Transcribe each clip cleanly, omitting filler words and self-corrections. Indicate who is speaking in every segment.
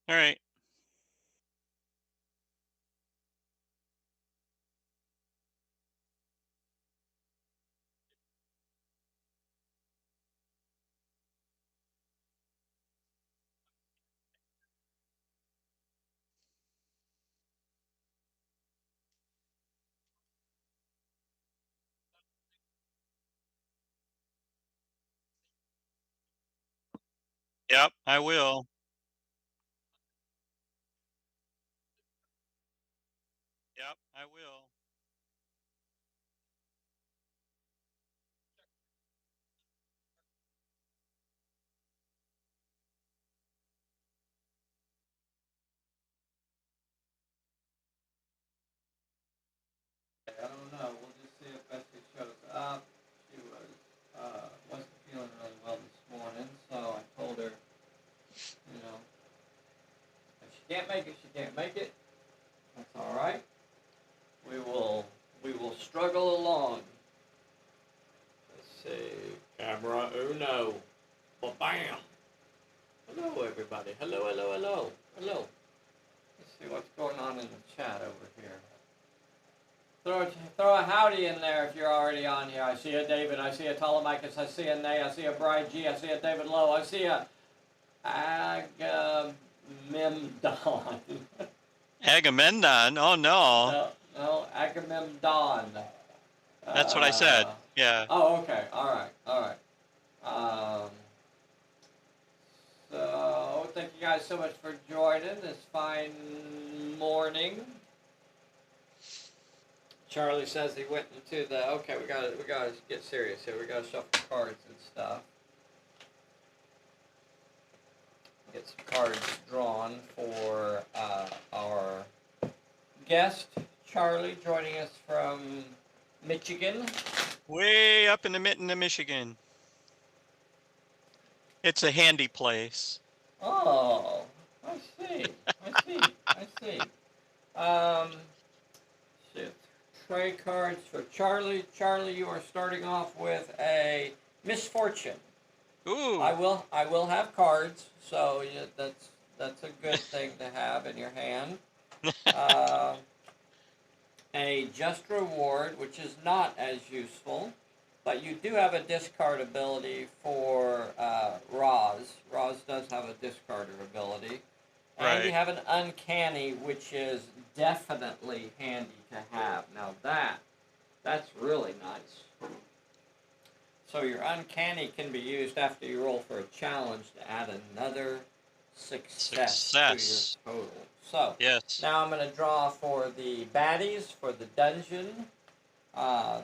Speaker 1: All right. Yep, I will. Yep, I will.
Speaker 2: I don't know. We'll just see if Bessie shows up. She wasn't feeling really well this morning, so I told her, if she can't make it, she can't make it. That's all right. We will struggle along. Let's see. Camera uno. Bam. Hello, everybody. Hello, hello, hello, hello. Let's see what's going on in the chat over here. Throw a howdy in there if you're already on here. I see a David. I see a Telemachus. I see a Nay. I see a Bride G. I see a David Lowe. I see a Agamemnon.
Speaker 1: Agamemnon. Oh no.
Speaker 2: No, Agamemnon.
Speaker 1: That's what I said. Yeah.
Speaker 2: Oh, okay. All right. All right. Um, so, thank you guys so much for joining this fine morning. Charlie says he went into the. Okay, we gotta get serious here. We gotta shuffle cards and stuff. Get some cards drawn for our guest, Charlie, joining us from Michigan.
Speaker 1: Way up in the mitten of Michigan. It's a handy place.
Speaker 2: Oh, I see. I see. I see. Um, shit. Tray cards for Charlie. Charlie, you are starting off with a misfortune.
Speaker 1: Ooh.
Speaker 2: I will have cards, so yeah, that's a good thing to have in your hand. Uh, a just reward, which is not as useful, but you do have a discard ability for Roz. Roz does have a discarder ability. And you
Speaker 1: Right.
Speaker 2: have an uncanny, which is definitely handy to have. Now that's really nice. So your uncanny can be used after you roll for a challenge to add another success to
Speaker 1: Success.
Speaker 2: your total. So
Speaker 1: Yes.
Speaker 2: now I'm going to draw for the baddies for the dungeon.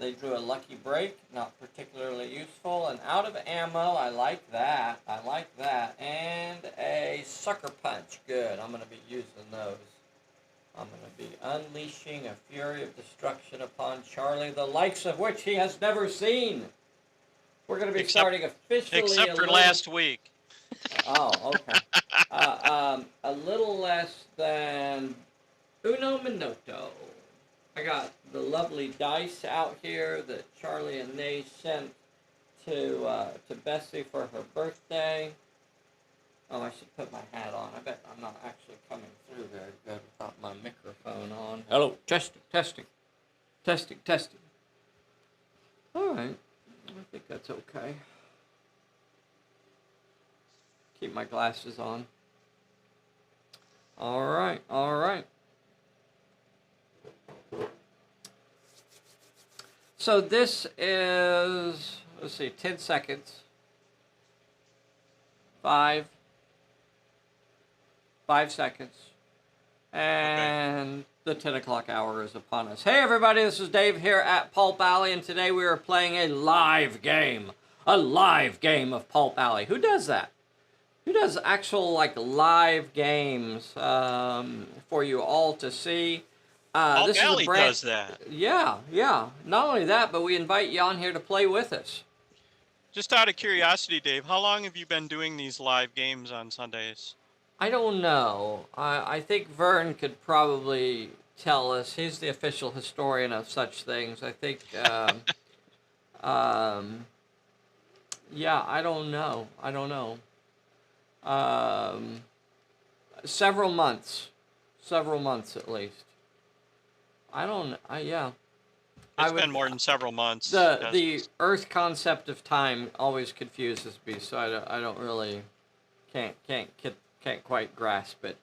Speaker 2: They drew a lucky break, not particularly useful. And out of ammo, I like that. I like that. And a sucker punch. Good. I'm going to be using those. I'm going to be unleashing a fury of destruction upon Charlie, the likes of which he has never seen. We're going to be
Speaker 1: Except
Speaker 2: starting officially
Speaker 1: except
Speaker 2: a
Speaker 1: for
Speaker 2: little.
Speaker 1: last week.
Speaker 2: Oh, okay. A little less than uno minuto. I got the lovely dice out here that Charlie and Nay sent to Bessie for her birthday. Oh, I should put my hat on. I bet I'm not actually coming through very good without my microphone on. Hello, testing, testing, testing, testing. All right, I think that's okay. Keep my glasses on. All right, all right. So this is, let's see, 10 seconds. 5, 5 seconds.
Speaker 1: Okay.
Speaker 2: And the 10 o'clock hour is upon us. Hey everybody, this is Dave here at Pulp Alley, and today we are playing a live game. A live game of Pulp Alley. Who does that? Who does actual like live games for you all to see?
Speaker 1: Pulp
Speaker 2: This is a
Speaker 1: Alley
Speaker 2: brand.
Speaker 1: does that.
Speaker 2: Yeah, yeah. Not only that, but we invite you on here to play with us.
Speaker 1: Just out of curiosity, Dave, how long have you been doing these live games on Sundays?
Speaker 2: I don't know. I think Vern could probably tell us. He's the official historian of such things. I think. Um, yeah, I don't know. I don't know. Um, Several months. Several months at least. Yeah. I
Speaker 1: It's
Speaker 2: would.
Speaker 1: been more than several months.
Speaker 2: The Earth concept of time always confuses me, so I don't really can't quite grasp it.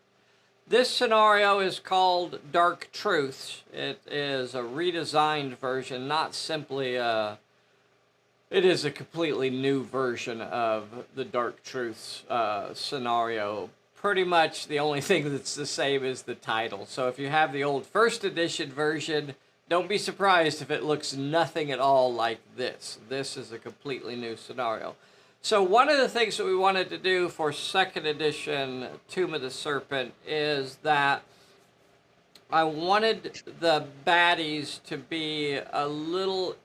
Speaker 2: This scenario is called Dark Truths. It is a redesigned version, not simply a. It is a completely new version of the Dark Truths scenario. Pretty much the only thing that's the same is the title. So if you have the old first edition version, don't be surprised if it looks nothing at all like this. This is a completely new scenario. So one of the things that we wanted to do for second edition Tomb of the Serpent is that I wanted the baddies to be a little...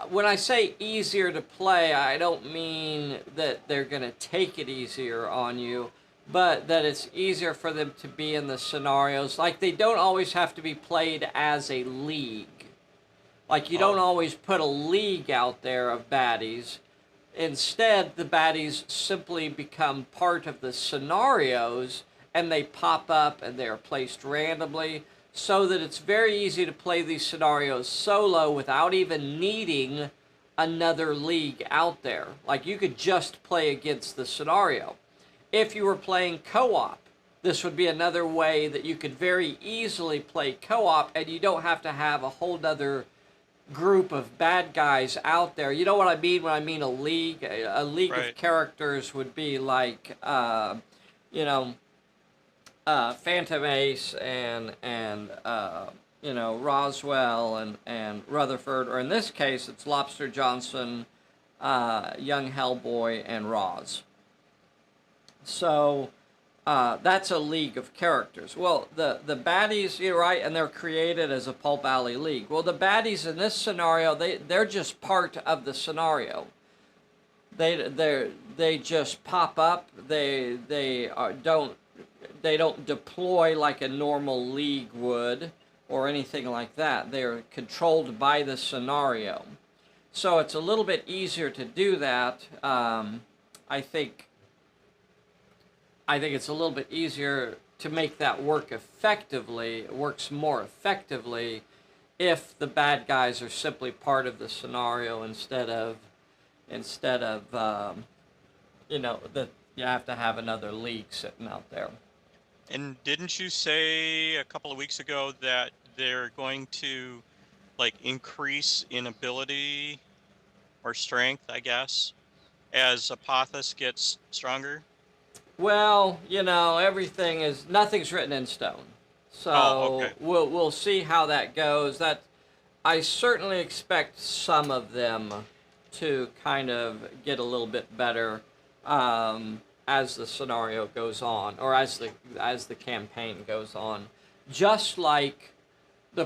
Speaker 2: when I say easier to play, I don't mean that they're going to take it easier on you, but that it's easier for them to be in the scenarios. Like, they don't always have to be played as a league. Like, you don't always put a league out there of baddies. Instead, the baddies simply become part of the scenarios, and they pop up and they're placed randomly, so that it's very easy to play these scenarios solo without even needing another league out there. Like, you could just play against the scenario. If you were playing co-op, this would be another way that you could very easily play co-op, and you don't have to have a whole other group of bad guys out there. You know what I mean when I mean a league? A league
Speaker 1: Right.
Speaker 2: of characters would be like, Phantom Ace and Roswell and Rutherford, or in this case, it's Lobster Johnson, young Hellboy, and Roz. So that's a league of characters. Well, the baddies, you're right, and they're created as a Pulp Alley league. Well, the baddies in this scenario, they're just part of the scenario. They just pop up. They don't deploy like a normal league would or anything like that. They're controlled by the scenario. So it's a little bit easier to do that. I think it's a little bit easier to make that work effectively. It works more effectively if the bad guys are simply part of the scenario instead of that you have to have another league sitting out there.
Speaker 1: And didn't you say a couple of weeks ago that they're going to, like, increase in ability or strength, I guess, as Apophis gets stronger?
Speaker 2: Well, nothing's written in stone. So
Speaker 1: Okay.
Speaker 2: we'll see how that goes. That I certainly expect some of them to kind of get a little bit better as the scenario goes on, or as the campaign goes on. Just like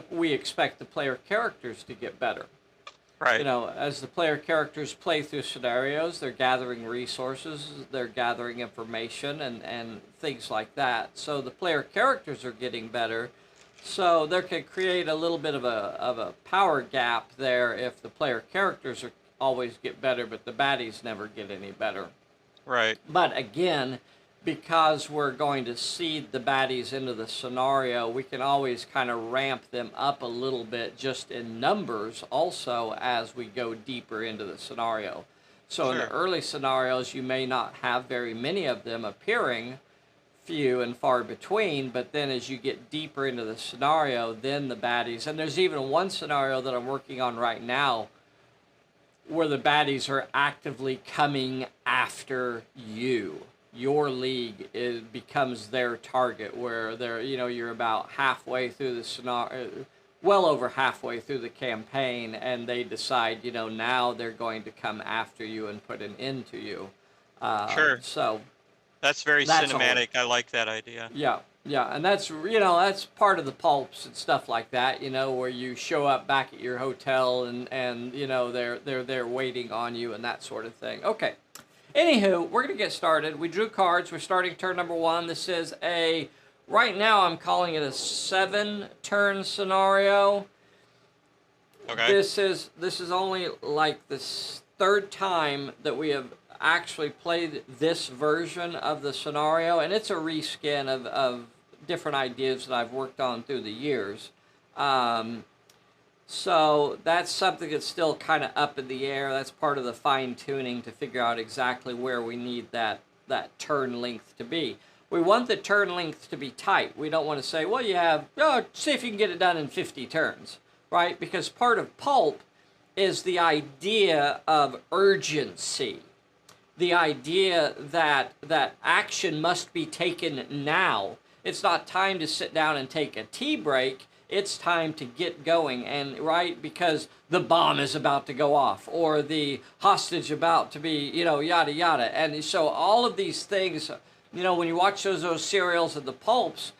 Speaker 2: we expect the player characters to get better.
Speaker 1: Right.
Speaker 2: As the player characters play through scenarios, they're gathering resources, they're gathering information, and things like that. So the player characters are getting better. So there can create a little bit of a power gap there if the player characters always get better, but the baddies never get any better.
Speaker 1: Right.
Speaker 2: But again, because we're going to seed the baddies into the scenario, we can always kind of ramp them up a little bit just in numbers also as we go deeper into the scenario. So in the early scenarios, you may not have very many of them appearing, few and far between, but then as you get deeper into the scenario, then the baddies, and there's even one scenario that I'm working on right now where the baddies are actively coming after you. Your league becomes their target, where you're about halfway through the scenario, well over halfway through the campaign, and they decide, now they're going to come after you and put an end to you. So
Speaker 1: that's very cinematic. I like that idea.
Speaker 2: Yeah, and that's part of the pulps and stuff like that, where you show up back at your hotel and they're there waiting on you and that sort of thing. Okay. Anywho, we're going to get started. We drew cards. We're starting turn number 1. This is right now I'm calling it a 7-turn scenario.
Speaker 1: Okay.
Speaker 2: This is only like the third time that we have actually played this version of the scenario, and it's a reskin of different ideas that I've worked on through the years. Um, so that's something that's still kind of up in the air. That's part of the fine tuning to figure out exactly where we need that turn length to be. We want the turn length to be tight. We don't want to say, well, you have, oh, see if you can get it done in 50 turns, right? Because part of pulp is the idea of urgency, the idea that action must be taken now. It's not time to sit down and take a tea break. It's time to get going, and right, because the bomb is about to go off, or the hostage about to be, yada yada. And so all of these things, when you watch those serials of the pulps,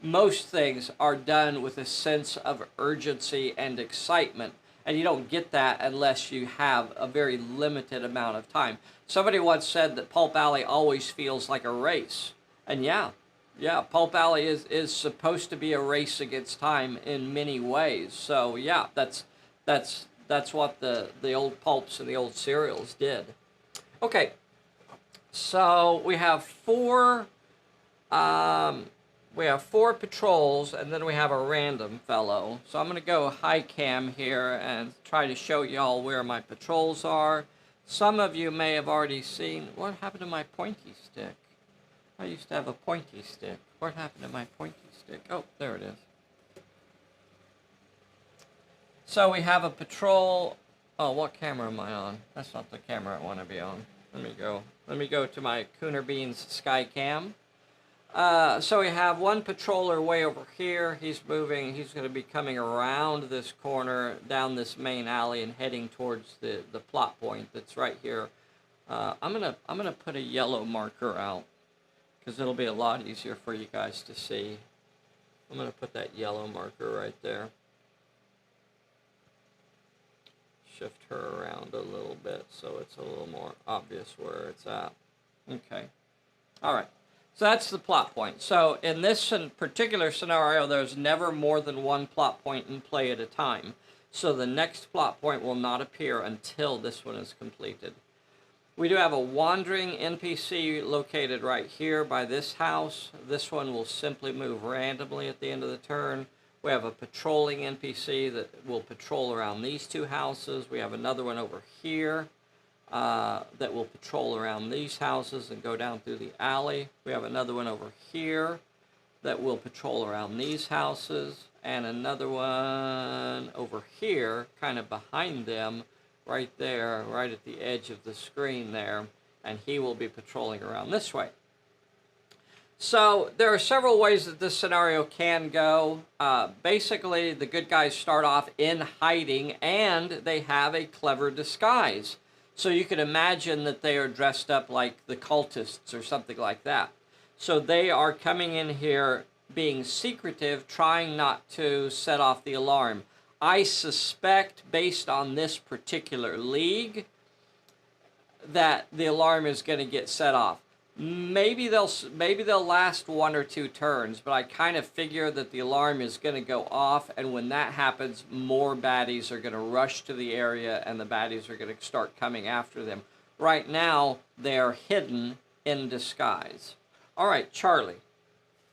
Speaker 2: most things are done with a sense of urgency and excitement. And you don't get that unless you have a very limited amount of time. Somebody once said that Pulp Alley always feels like a race. And yeah, Pulp Alley is supposed to be a race against time in many ways. So yeah, that's what the old pulps and the old serials did. Okay, so we have four patrols, and then we have a random fellow. So I'm going to go high cam here and try to show y'all where my patrols are. Some of you may have already seen, what happened to my pointy stick? I used to have a pointy stick. What happened to my pointy stick? Oh, there it is. So we have a patrol. Oh, what camera am I on? That's not the camera I want to be on. Let me go to my Cooner Beans Skycam. So we have one patroller way over here. He's moving. He's going to be coming around this corner, down this main alley, and heading towards the plot point that's right here. I'm gonna put a yellow marker out because it'll be a lot easier for you guys to see. I'm gonna put that yellow marker right there. Shift her around a little bit so it's a little more obvious where it's at. Okay. All right. So that's the plot point. So in this particular scenario, there's never more than one plot point in play at a time. So the next plot point will not appear until this one is completed. We do have a wandering NPC located right here by this house. This one will simply move randomly at the end of the turn. We have a patrolling NPC that will patrol around these two houses. We have another one over here that will patrol around these houses and go down through the alley. We have another one over here that will patrol around these houses, and another one over here, kind of behind them, right there, right at the edge of the screen there, and he will be patrolling around this way. So there are several ways that this scenario can go. Basically, the good guys start off in hiding, and they have a clever disguise. So you can imagine that they are dressed up like the cultists or something like that. So they are coming in here being secretive, trying not to set off the alarm. I suspect, based on this particular league, that the alarm is going to get set off. Maybe they'll last one or two turns, but I kind of figure that the alarm is going to go off, and when that happens, more baddies are going to rush to the area, and the baddies are going to start coming after them. Right now, they are hidden in disguise. All right, Charlie.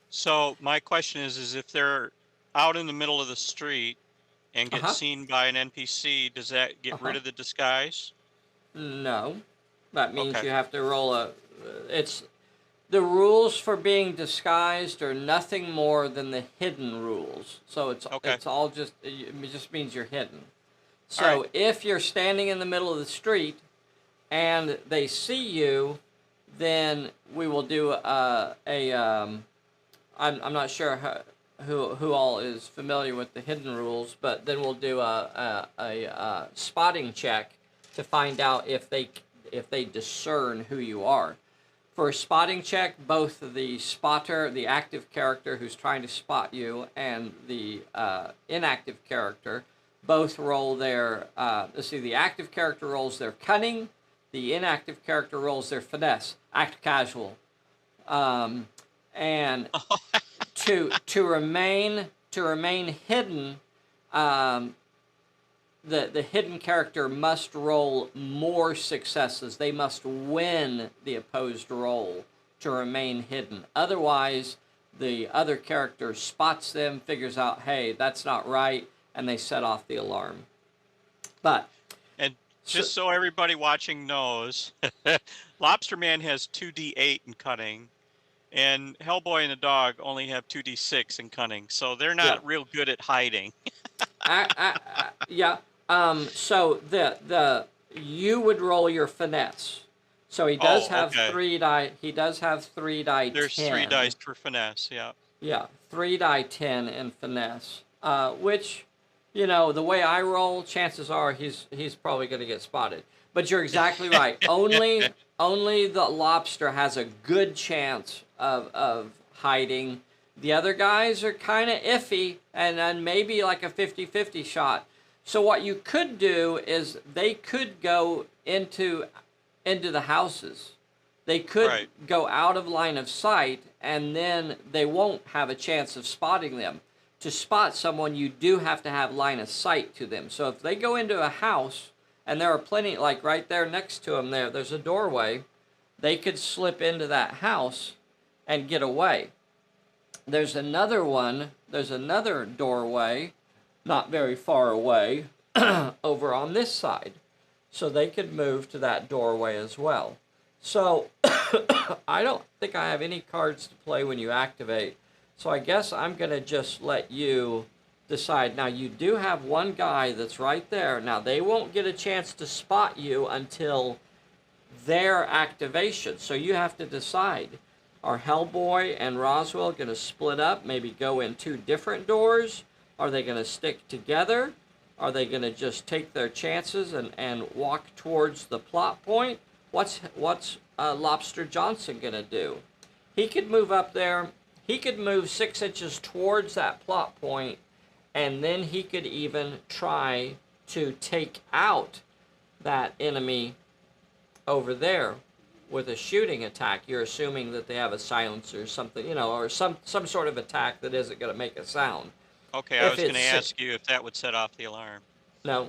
Speaker 1: So my question is if they're out in the middle of the street and get seen by an NPC, does that get rid of the disguise?
Speaker 2: No. That means
Speaker 1: Okay.
Speaker 2: you have to roll the rules for being disguised are nothing more than the hidden rules. So it's all it just means you're hidden. So if you're standing in the middle of the street and they see you, then we will do I'm not sure who all is familiar with the hidden rules, but then we'll do a spotting check to find out if they discern who you are. For a spotting check, both the spotter, the active character who's trying to spot you, and the inactive character both roll their, the active character rolls their cunning, the inactive character rolls their finesse, act casual. And to remain hidden, the hidden character must roll more successes. They must win the opposed roll to remain hidden. Otherwise, the other character spots them, figures out, hey, that's not right, and they set off the alarm. But
Speaker 1: And just so everybody watching knows, Lobster Man has 2d8 in cunning, and Hellboy and the dog only have 2d6 in cunning, so they're
Speaker 2: yeah,
Speaker 1: not real good at hiding.
Speaker 2: yeah. So the you would roll your finesse. So he does
Speaker 1: Oh,
Speaker 2: have
Speaker 1: okay.
Speaker 2: 3 die. He does have 3 die
Speaker 1: There's 3
Speaker 2: 10.
Speaker 1: dice for finesse, yeah.
Speaker 2: Yeah, 3 die 10 in finesse. Which, you know, the way I roll, chances are he's probably going to get spotted. But you're exactly right. Only the lobster has a good chance of hiding. The other guys are kind of iffy, and then maybe like a 50-50 shot. So what you could do is they could go into the houses. They could go out of line of sight, and then they won't have a chance of spotting them. To spot someone, you do have to have line of sight to them. So if they go into a house, and there are plenty, like right there next to them there's a doorway, they could slip into that house and get away. There's another doorway, not very far away, over on this side. So they could move to that doorway as well. So I don't think I have any cards to play when you activate. So I guess I'm going to just let you decide. Now, you do have one guy that's right there. Now, they won't get a chance to spot you until their activation. So you have to decide. Are Hellboy and Roswell going to split up, maybe go in 2 different doors? Are they going to stick together? Are they going to just take their chances and walk towards the plot point? What's Lobster Johnson going to do? He could move up there. He could move 6 inches towards that plot point, and then he could even try to take out that enemy over there with a shooting attack. You're assuming that they have a silencer or something, you know, or some sort of attack that isn't going to make a sound.
Speaker 1: Okay, I was going to ask you if that would set off the alarm.
Speaker 2: No.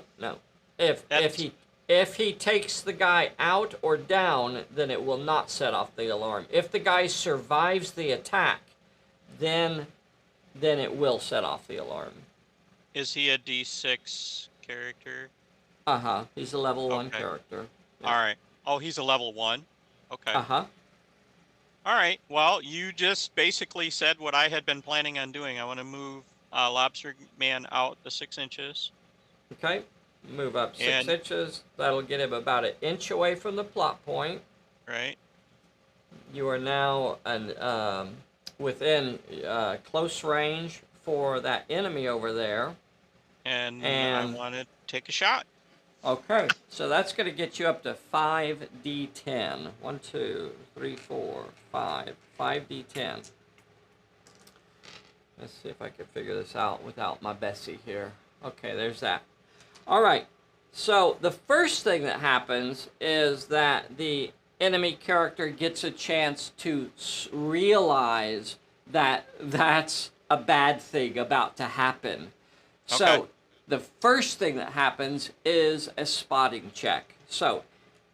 Speaker 2: If he takes the guy out or down, then it will not set off the alarm. If the guy survives the attack, then it will set off the alarm.
Speaker 1: Is he a D6 character?
Speaker 2: Uh-huh. He's a level 1 character.
Speaker 1: Yeah. All right. Oh, he's a level 1? Okay.
Speaker 2: Uh-huh.
Speaker 1: All right. Well, you just basically said what I had been planning on doing. I want to move Lobster Man out the 6 inches.
Speaker 2: Okay. Move up 6 inches. That'll get him about 1 inch away from the plot point.
Speaker 1: Right.
Speaker 2: You are now within close range for that enemy over there.
Speaker 1: And I want to take a shot.
Speaker 2: Okay, so that's going to get you up to 5d10. 1, 2, 3, 4, 5. 5d10. Let's see if I can figure this out without my Bessie here. Okay, there's that. All right, so the first thing that happens is that the enemy character gets a chance to realize that that's a bad thing about to happen. Okay. So the first thing that happens is a spotting check. So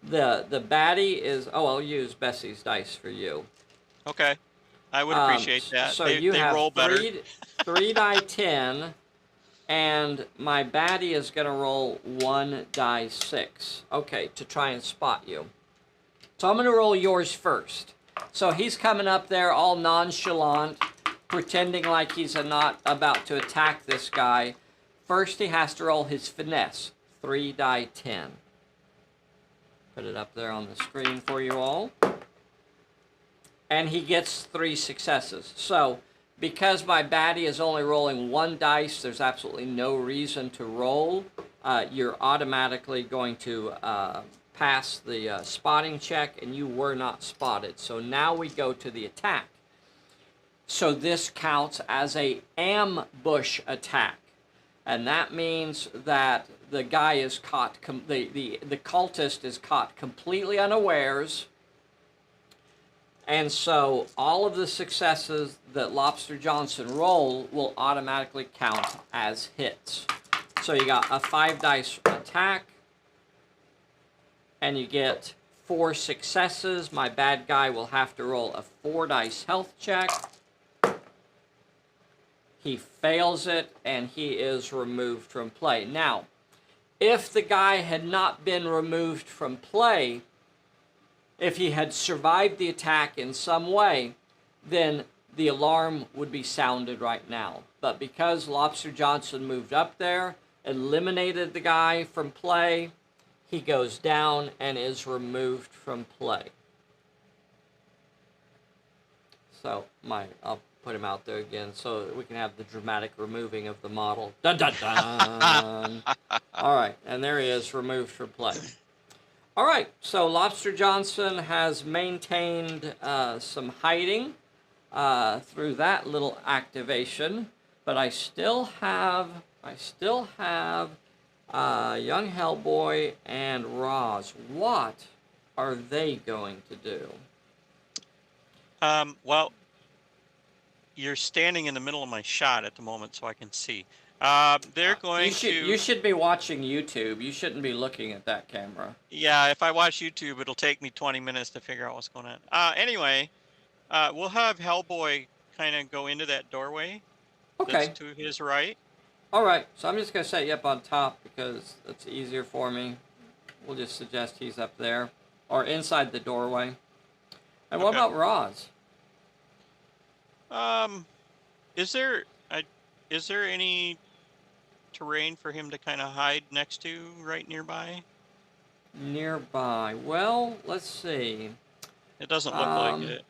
Speaker 2: the baddie is, I'll use Bessie's dice for you.
Speaker 1: Okay, I would appreciate that.
Speaker 2: So
Speaker 1: they
Speaker 2: have
Speaker 1: roll better.
Speaker 2: 3 die 10, and my baddie is going to roll 1 die 6. Okay, to try and spot you. So I'm going to roll yours first. So he's coming up there all nonchalant, pretending like he's not about to attack this guy. First, he has to roll his finesse, 3 die 10. Put it up there on the screen for you all. And he gets 3 successes. So, because my baddie is only rolling 1 dice, there's absolutely no reason to roll. You're automatically going to pass the spotting check, and you were not spotted. So now we go to the attack. So this counts as a ambush attack. And that means that the guy is caught, the cultist is caught completely unawares. And so all of the successes that Lobster Johnson roll will automatically count as hits. So you got a 5 dice attack, and you get 4 successes. My bad guy will have to roll a 4 dice health check. He fails it, and he is removed from play. Now, if the guy had not been removed from play, if he had survived the attack in some way, then the alarm would be sounded right now. But because Lobster Johnson moved up there, eliminated the guy from play, he goes down and is removed from play. So I'll put him out there again so that we can have the dramatic removing of the model. Dun dun dun. All right, and there he is, removed from play. All right, so Lobster Johnson has maintained some hiding through that little activation, but I still have young Hellboy and Roz. What are they going to do?
Speaker 1: Well, you're standing in the middle of my shot at the moment, so I can see. They're going to...
Speaker 2: You should be watching YouTube. You shouldn't be looking at that camera.
Speaker 1: Yeah, if I watch YouTube, it'll take me 20 minutes to figure out what's going on. Anyway, we'll have Hellboy kind of go into that doorway.
Speaker 2: Okay.
Speaker 1: That's to his right.
Speaker 2: All right, so I'm just going to set you up on top because that's easier for me. We'll just suggest he's up there or inside the doorway. And what about Roz?
Speaker 1: Is there any terrain for him to kind of hide next to right nearby?
Speaker 2: Nearby. Well, let's see.
Speaker 1: It doesn't look like it.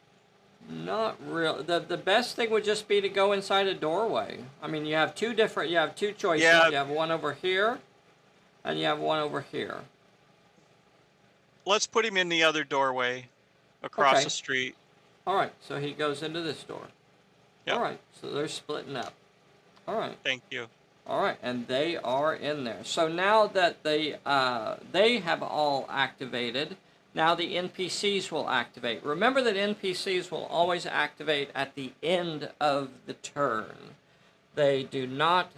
Speaker 2: Not real. The best thing would just be to go inside a doorway. I mean, you have two choices. Yeah. You have one over here, and you have one over here.
Speaker 1: Let's put him in the other doorway across the street.
Speaker 2: All right, so he goes into this door.
Speaker 1: Yep.
Speaker 2: All right, so they're splitting up. All right.
Speaker 1: Thank you.
Speaker 2: All right, and they are in there. So now that they have all activated, now the NPCs will activate. Remember that NPCs will always activate at the end of the turn. They do not,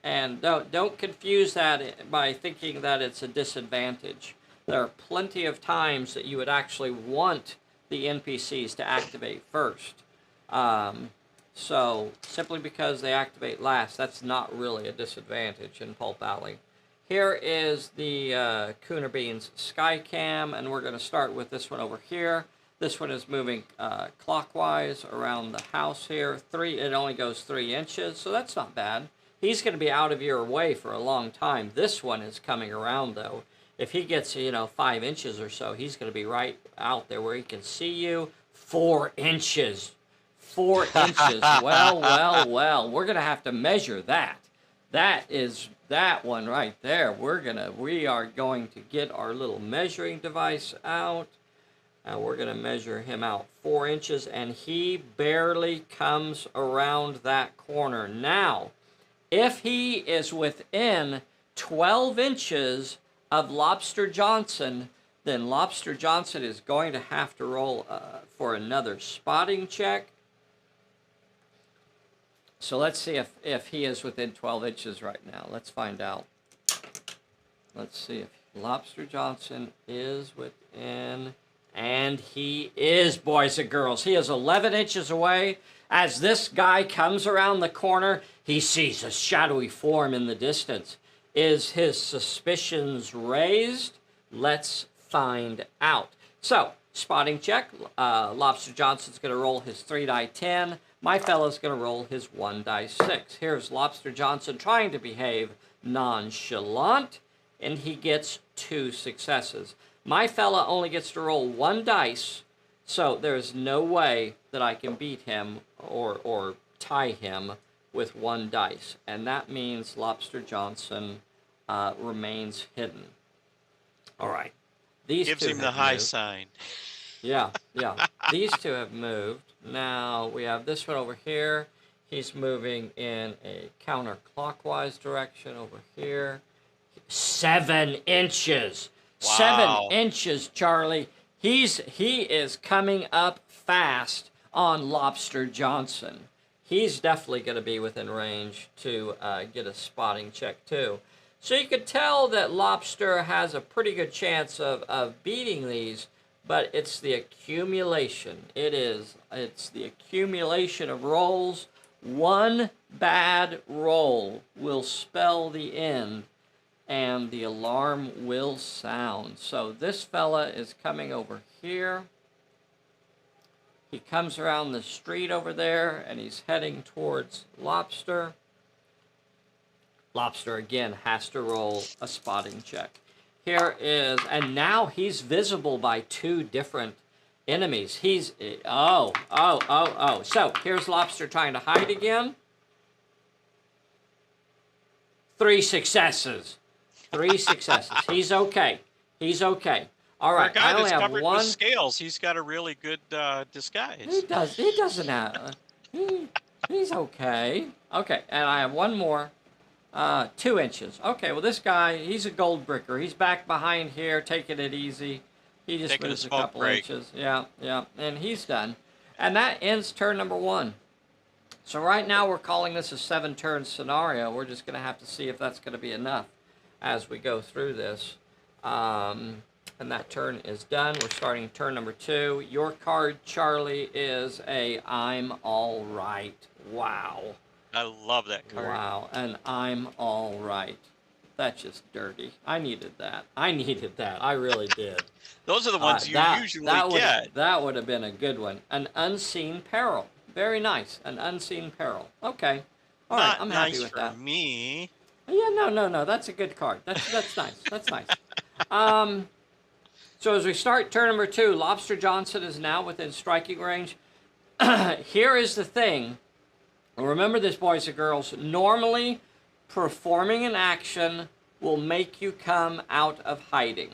Speaker 2: and don't confuse that by thinking that it's a disadvantage. There are plenty of times that you would actually want the NPCs to activate first. So simply because they activate last, that's not really a disadvantage in Pulp Alley. Here is the Cooner Beans Skycam, and we're going to start with this one over here. This one is moving clockwise around the house here. It only goes 3 inches, so that's not bad. He's going to be out of your way for a long time. This one is coming around, though. If he gets, 5 inches or so, he's going to be right out there where he can see you. 4 inches. 4 inches. Well. We're going to have to measure that. That is that one right there. We are going to get our little measuring device out. We're going to measure him out 4 inches, and he barely comes around that corner. Now, if he is within 12 inches of Lobster Johnson, then Lobster Johnson is going to have to roll for another spotting check. So let's see if he is within 12 inches right now. Let's find out. Let's see if Lobster Johnson is within, and he is, boys and girls. He is 11 inches away. As this guy comes around the corner, he sees a shadowy form in the distance. Is his suspicions raised? Let's find out. So, spotting check. Lobster Johnson's going to roll his 3-die-10. My fella's going to roll his 1-die-6. Here's Lobster Johnson trying to behave nonchalant, and he gets 2 successes. My fella only gets to roll 1 dice, so there's no way that I can beat him or tie him with 1 dice. And that means Lobster Johnson remains hidden. All right. These
Speaker 1: Gives
Speaker 2: two
Speaker 1: him the
Speaker 2: have
Speaker 1: high
Speaker 2: moved.
Speaker 1: sign.
Speaker 2: Yeah. These two have moved. Now we have this one over here. He's moving in a counterclockwise direction over here. 7 inches.
Speaker 1: Wow.
Speaker 2: 7 inches, Charlie. He is coming up fast on Lobster Johnson. he's definitely going to be within range to get a spotting check too. So you could tell that Lobster has a pretty good chance of beating these, but it's the accumulation. It's the accumulation of rolls. One bad roll will spell the end, and the alarm will sound. So this fella is coming over here. He comes around the street over there, and he's heading towards Lobster. Lobster, again, has to roll a spotting check. Here is, and now he's visible by two different enemies. He's, oh. So, here's Lobster trying to hide again. 3 successes. 3 successes. He's okay. He's okay. All right,
Speaker 1: For a guy
Speaker 2: I only
Speaker 1: that's
Speaker 2: have
Speaker 1: covered
Speaker 2: one.
Speaker 1: with scales, he's got a really good disguise.
Speaker 2: He doesn't have, he's okay. Okay, and I have one more. 2 inches. Okay, well, this guy, he's a gold bricker. He's back behind here, taking it easy. He just moves a couple inches. Yeah, and he's done. And that ends turn number 1. So right now we're calling this a 7-turn scenario. We're just going to have to see if that's going to be enough as we go through this. And that turn is done. We're starting turn number 2. Your card, Charlie, is a I'm all right. Wow.
Speaker 1: I love that card.
Speaker 2: Wow, and I'm all right. That's just dirty. I needed that. I really did.
Speaker 1: Those are the ones you usually get.
Speaker 2: That would have been a good one. An unseen peril. Very nice. An unseen peril. Okay. All right, I'm happy with that.
Speaker 1: Not nice for me.
Speaker 2: Yeah, no. That's a good card. That's nice. That's nice. So as we start turn number 2, Lobster Johnson is now within striking range. Here is the thing. Remember this, boys and girls. Normally, performing an action will make you come out of hiding.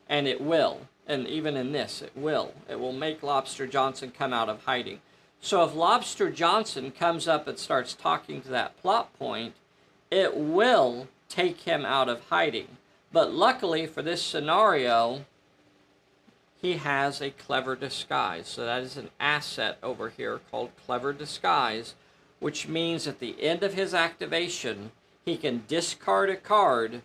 Speaker 2: And it will. And even in this, it will. It will make Lobster Johnson come out of hiding. So if Lobster Johnson comes up and starts talking to that plot point, it will take him out of hiding. But luckily for this scenario, he has a clever disguise. So that is an asset over here called clever disguise, which means at the end of his activation, he can discard a card.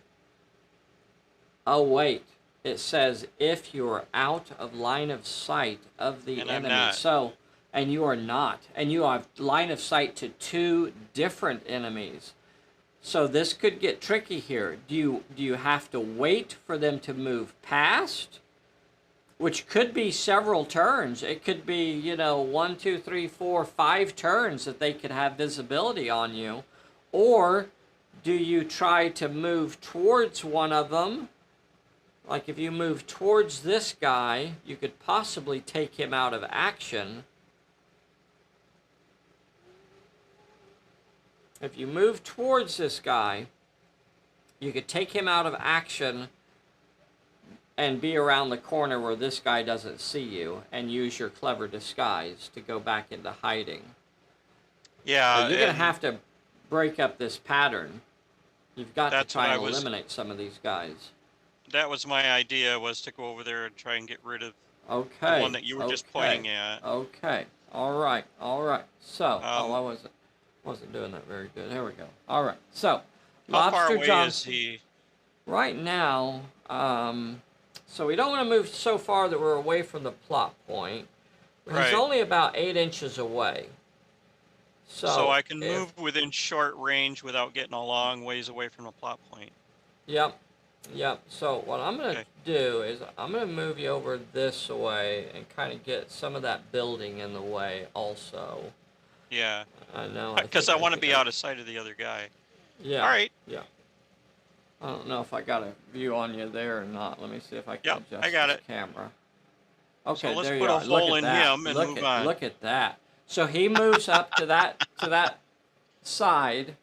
Speaker 2: Oh, wait. It says if you're out of line of sight of the enemy. So, and you are not. And you have line of sight to 2 different enemies. So this could get tricky here. Do you have to wait for them to move past? Which could be several turns. It could be, 1, 2, 3, 4, 5 turns that they could have visibility on you. Or do you try to move towards one of them? Like if you move towards this guy, you could possibly take him out of action. If you move towards this guy, you could take him out of action and be around the corner where this guy doesn't see you, and use your clever disguise to go back into hiding.
Speaker 1: Yeah.
Speaker 2: So you're going to have to break up this pattern. You've got to try and eliminate some of these guys.
Speaker 1: That was my idea, was to go over there and try and get rid of the one that you were just pointing at.
Speaker 2: Okay. All right. So, I wasn't doing that very good. Here we go. All right. So,
Speaker 1: how far
Speaker 2: Lobster
Speaker 1: away
Speaker 2: Johnson,
Speaker 1: is he?
Speaker 2: Right now, so we don't want to move so far that we're away from the plot point. He's only about 8 inches away.
Speaker 1: So I can move within short range without getting a long ways away from the plot point.
Speaker 2: Yep. So what I'm going to do is I'm going to move you over this way and kind of get some of that building in the way also.
Speaker 1: Yeah.
Speaker 2: I know.
Speaker 1: Because I want to be out of sight of the other guy.
Speaker 2: Yeah.
Speaker 1: All right.
Speaker 2: Yeah. I don't know if I got a view on you there or not. Let me see if I can adjust
Speaker 1: I got
Speaker 2: this camera. Okay,
Speaker 1: so let's
Speaker 2: there
Speaker 1: put
Speaker 2: you are.
Speaker 1: a hole in him and move on.
Speaker 2: Look at that. So he moves up to that side.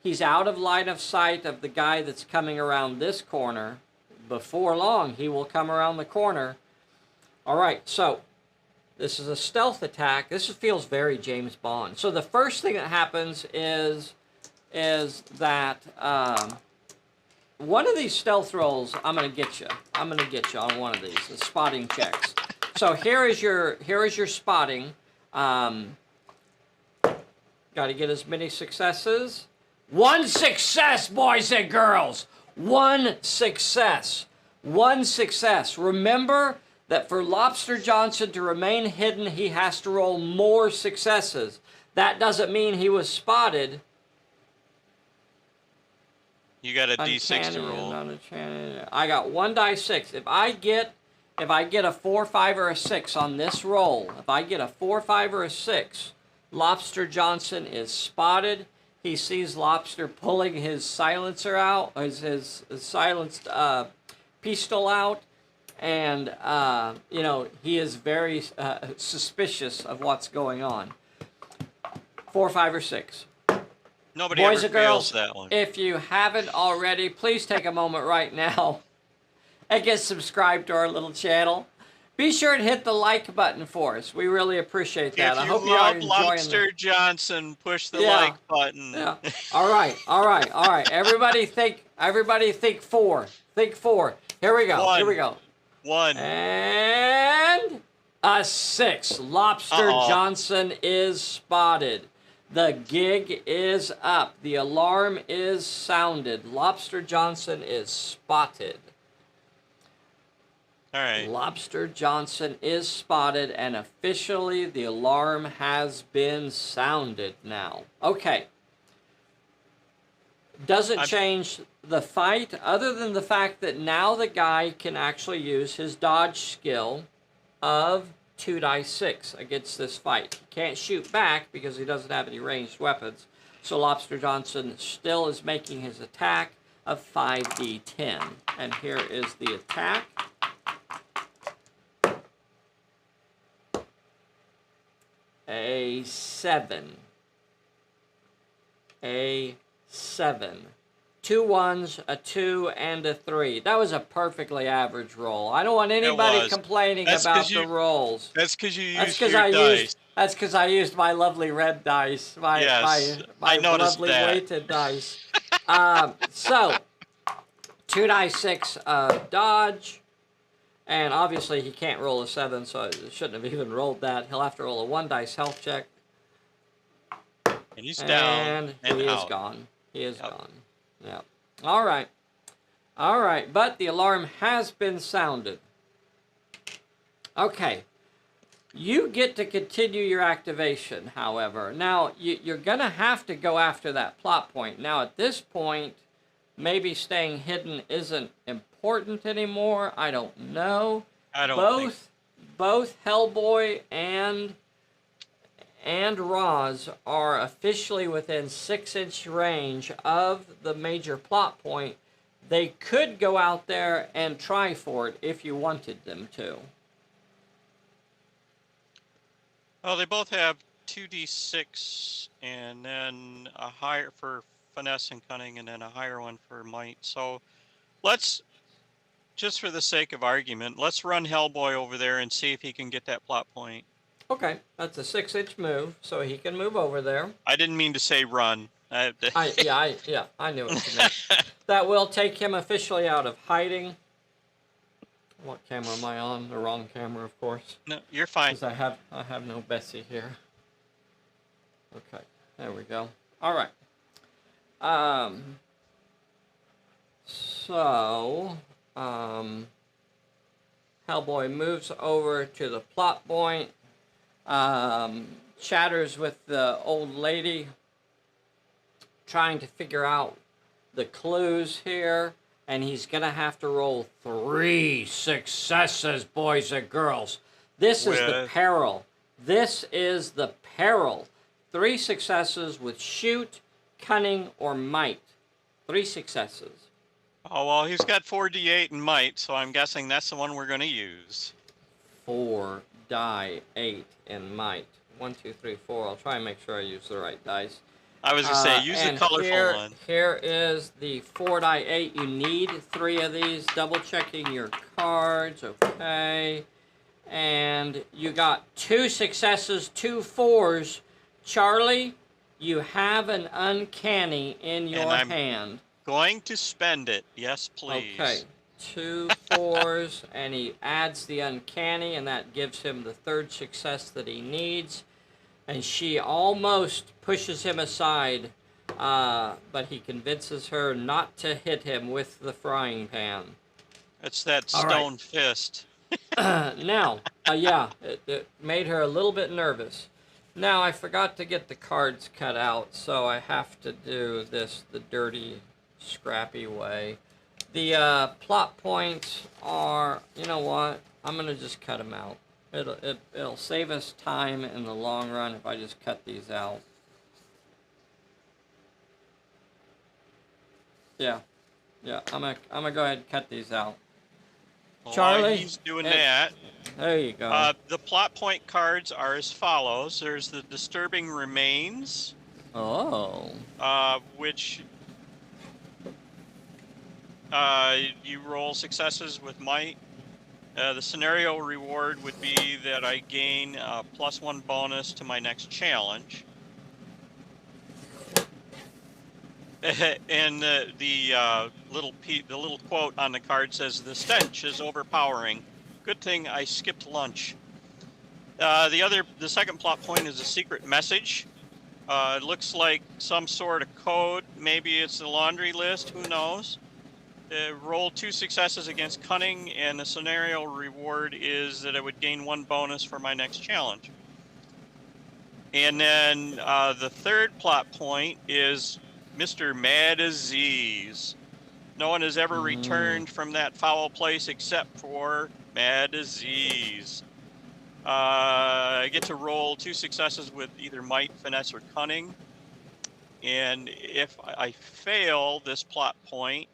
Speaker 2: He's out of line of sight of the guy that's coming around this corner. Before long, he will come around the corner. All right, so this is a stealth attack. This feels very James Bond. So the first thing that happens is that one of these stealth rolls, I'm going to get you. I'm going to get you on one of these, the spotting checks. So here is your spotting. Got to get as many successes. One success, boys and girls. One success. One success. Remember that for Lobster Johnson to remain hidden, he has to roll more successes. That doesn't mean he was spotted.
Speaker 1: You got a D6 to roll.
Speaker 2: I got 1 die 6. If I get a 4, 5, or a 6 on this roll, if I get a 4, 5, or a 6, Lobster Johnson is spotted. He sees Lobster pulling his silencer out, his silenced pistol out, and you know, he is very suspicious of what's going on. 4, 5, or 6.
Speaker 1: Nobody
Speaker 2: Boys
Speaker 1: ever
Speaker 2: and girls,
Speaker 1: fails that one.
Speaker 2: if you haven't already, please take a moment right now and get subscribed to our little channel. Be sure and hit the like button for us. We really appreciate that.
Speaker 1: If
Speaker 2: I
Speaker 1: you
Speaker 2: hope you are
Speaker 1: love
Speaker 2: enjoying
Speaker 1: Lobster Johnson, push the like button.
Speaker 2: Yeah. All right. Everybody think 4. Think 4. Here we go.
Speaker 1: 1.
Speaker 2: Here we go.
Speaker 1: 1.
Speaker 2: And a 6. Lobster Johnson is spotted. The gig is up. The alarm is sounded. Lobster Johnson is spotted.
Speaker 1: All right.
Speaker 2: Lobster Johnson is spotted, and officially the alarm has been sounded now. Okay. Doesn't change the fight other than the fact that now the guy can actually use his dodge skill of 2 die 6 against this fight. He can't shoot back because he doesn't have any ranged weapons. So Lobster Johnson still is making his attack of 5d10. And here is the attack. A 7. A 7. 2 1s, a 2, and a 3. That was a perfectly average roll. I don't want anybody complaining about the rolls.
Speaker 1: That's because you used your dice.
Speaker 2: That's because I used my lovely red dice. My lovely weighted dice. So, 2 die 6 dodge. And obviously he can't roll a 7, so I shouldn't have even rolled that. He'll have to roll a 1 dice health check.
Speaker 1: And he's down.
Speaker 2: And he is gone. He is gone. Yeah. All right. All right. But the alarm has been sounded. Okay. You get to continue your activation, however. Now, you're going to have to go after that plot point. Now, at this point, maybe staying hidden isn't important anymore. I don't know.
Speaker 1: I don't think.
Speaker 2: Both Hellboy and Roz are officially within 6-inch range of the major plot point. They could go out there and try for it if you wanted them to.
Speaker 1: Well, they both have 2d6 and then a higher for finesse and cunning and then a higher one for might. So let's, just for the sake of argument, let's run Hellboy over there and see if he can get that plot point.
Speaker 2: Okay, that's a 6-inch move, so he can move over there.
Speaker 1: I didn't mean to say run.
Speaker 2: I knew what you meant. That will take him officially out of hiding. What camera am I on? The wrong camera, of course.
Speaker 1: No, you're fine.
Speaker 2: Because I have no Bessie here. Okay, there we go. All right. Hellboy moves over to the plot point. Chatters with the old lady, trying to figure out the clues here, and he's gonna have to roll 3 successes, boys and girls. This is the peril. This is the peril. 3 successes with shoot, cunning, or might. 3 successes.
Speaker 1: Oh, well, he's got 4d8 and might, so I'm guessing that's the one we're going to use.
Speaker 2: 4 die 8 and might. 1, 2, 3, 4. I'll try and make sure I use the right dice.
Speaker 1: I was going to say, use the colorful one.
Speaker 2: Here is the 4 die 8. You need 3 of these. Double checking your cards. Okay. And you got 2 successes, 2 4s. Charlie, you have an uncanny in your hand.
Speaker 1: Going to spend it. Yes, please.
Speaker 2: Okay. 2 4s, and he adds the uncanny, and that gives him the 3rd success that he needs. and she almost pushes him aside, but he convinces her not to hit him with the frying pan.
Speaker 1: It's that
Speaker 2: All right.
Speaker 1: stone fist.
Speaker 2: Now, yeah, it made her a little bit nervous. Now, I forgot to get the cards cut out, so I have to do this the dirty, scrappy way. The plot points are, you know what? I'm going to just cut them out. It'll save us time in the long run if I just cut these out. Yeah, yeah, I'm gonna go ahead and cut these out.
Speaker 1: Well, while
Speaker 2: Charlie,
Speaker 1: he's doing that,
Speaker 2: there you go.
Speaker 1: the plot point cards are as follows. There's the Disturbing Remains,
Speaker 2: Oh.
Speaker 1: which you roll successes with might. The scenario reward would be that I gain a +1 bonus to my next challenge. And the little quote on the card says, "The stench is overpowering. Good thing I skipped lunch." The second plot point is a secret message. It looks like some sort of code. Maybe it's the laundry list. Who knows? Roll 2 successes against cunning, and the scenario reward is that I would gain 1 bonus for my next challenge. And then the third plot point is Mr. Mad Aziz. No one has ever returned from that foul place except for Mad Aziz. I get to roll 2 successes with either might, finesse, or cunning. And if I fail this plot point,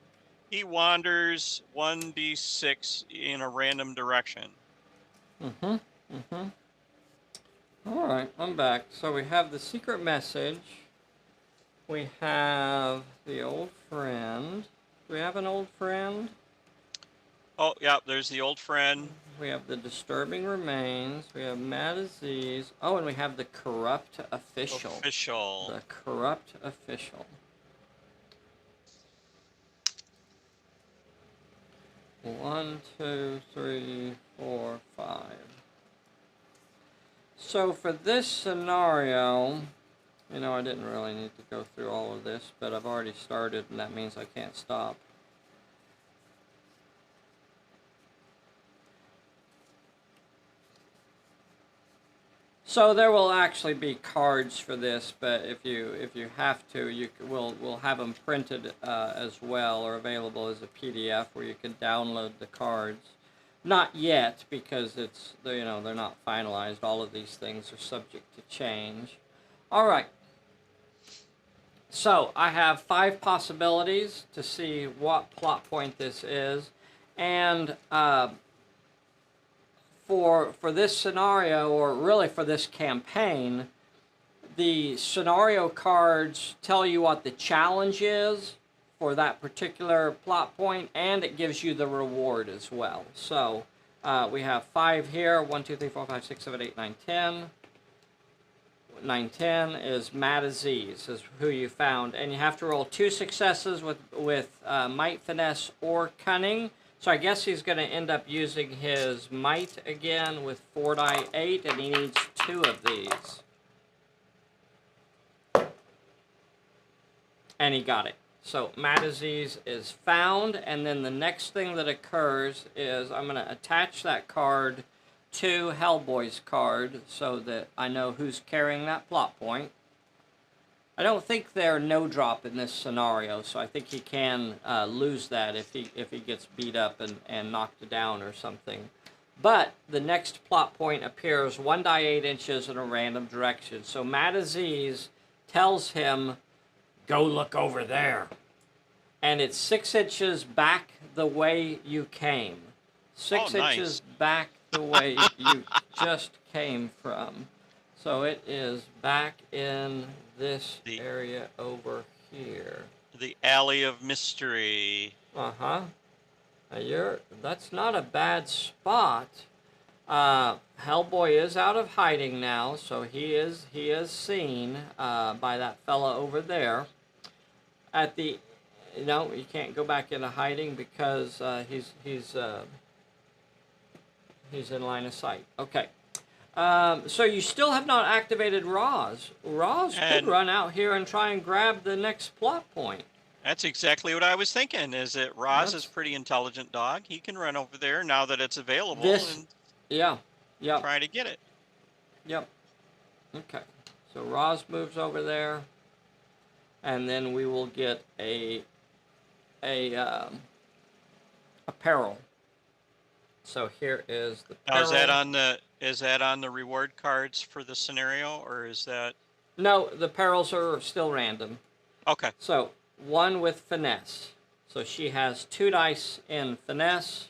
Speaker 1: he wanders 1d6 in a random direction.
Speaker 2: All right, I'm back. So we have the secret message. We have the old friend. Do we have an old friend?
Speaker 1: Oh, yeah, there's the old friend.
Speaker 2: We have the disturbing remains. We have Mad Aziz. Oh, and we have the corrupt official. The corrupt official. One, two, three, four, 5. So for this scenario, you know, I didn't really need to go through all of this, but I've already started, and that means I can't stop. So there will actually be cards for this, but if you have to, we'll have them printed as well, or available as a PDF where you can download the cards. Not yet, because they're not finalized. All of these things are subject to change. All right. So I have 5 possibilities to see what plot point this is, and for this scenario, or really for this campaign, the scenario cards tell you what the challenge is for that particular plot point, and it gives you the reward as well. So we have 5 here. 1, 2, 3, 4, 5, 6, 7, 8, 9, 10. 9, 10 is Mad Aziz, is who you found, and you have to roll 2 successes with might, finesse, or cunning. So I guess he's going to end up using his might again with 4 die 8, and he needs 2 of these. And he got it. So Mad Aziz is found, and then the next thing that occurs is I'm going to attach that card to Hellboy's card so that I know who's carrying that plot point. I don't think they're no drop in this scenario, so I think he can lose that if he gets beat up and knocked down or something. But the next plot point appears 1 die 8 inches in a random direction. So Mad Aziz tells him, "Go look over there." And it's 6 inches back the way you came. 6 inches back the way you just came from. So it is back in this area over here.
Speaker 1: The Alley of Mystery.
Speaker 2: Uh-huh. That's not a bad spot. Hellboy is out of hiding now, so he is seen by that fella over there. No, you can't go back into hiding because he's in line of sight. Okay. So you still have not activated Roz. Roz could
Speaker 1: And
Speaker 2: run out here and try and grab the next plot point.
Speaker 1: that's exactly what I was thinking, is that Roz is a
Speaker 2: That's
Speaker 1: pretty intelligent dog. He can run over there now that it's available
Speaker 2: this.
Speaker 1: and
Speaker 2: Yeah. Yep.
Speaker 1: try to get it.
Speaker 2: Yep. Okay. So Roz moves over there, and then we will get a peril. So here is the
Speaker 1: Now,
Speaker 2: peril.
Speaker 1: is that on the reward cards for the scenario, or is that
Speaker 2: No, the perils are still random.
Speaker 1: okay?
Speaker 2: So one with finesse. So she has 2 dice in finesse.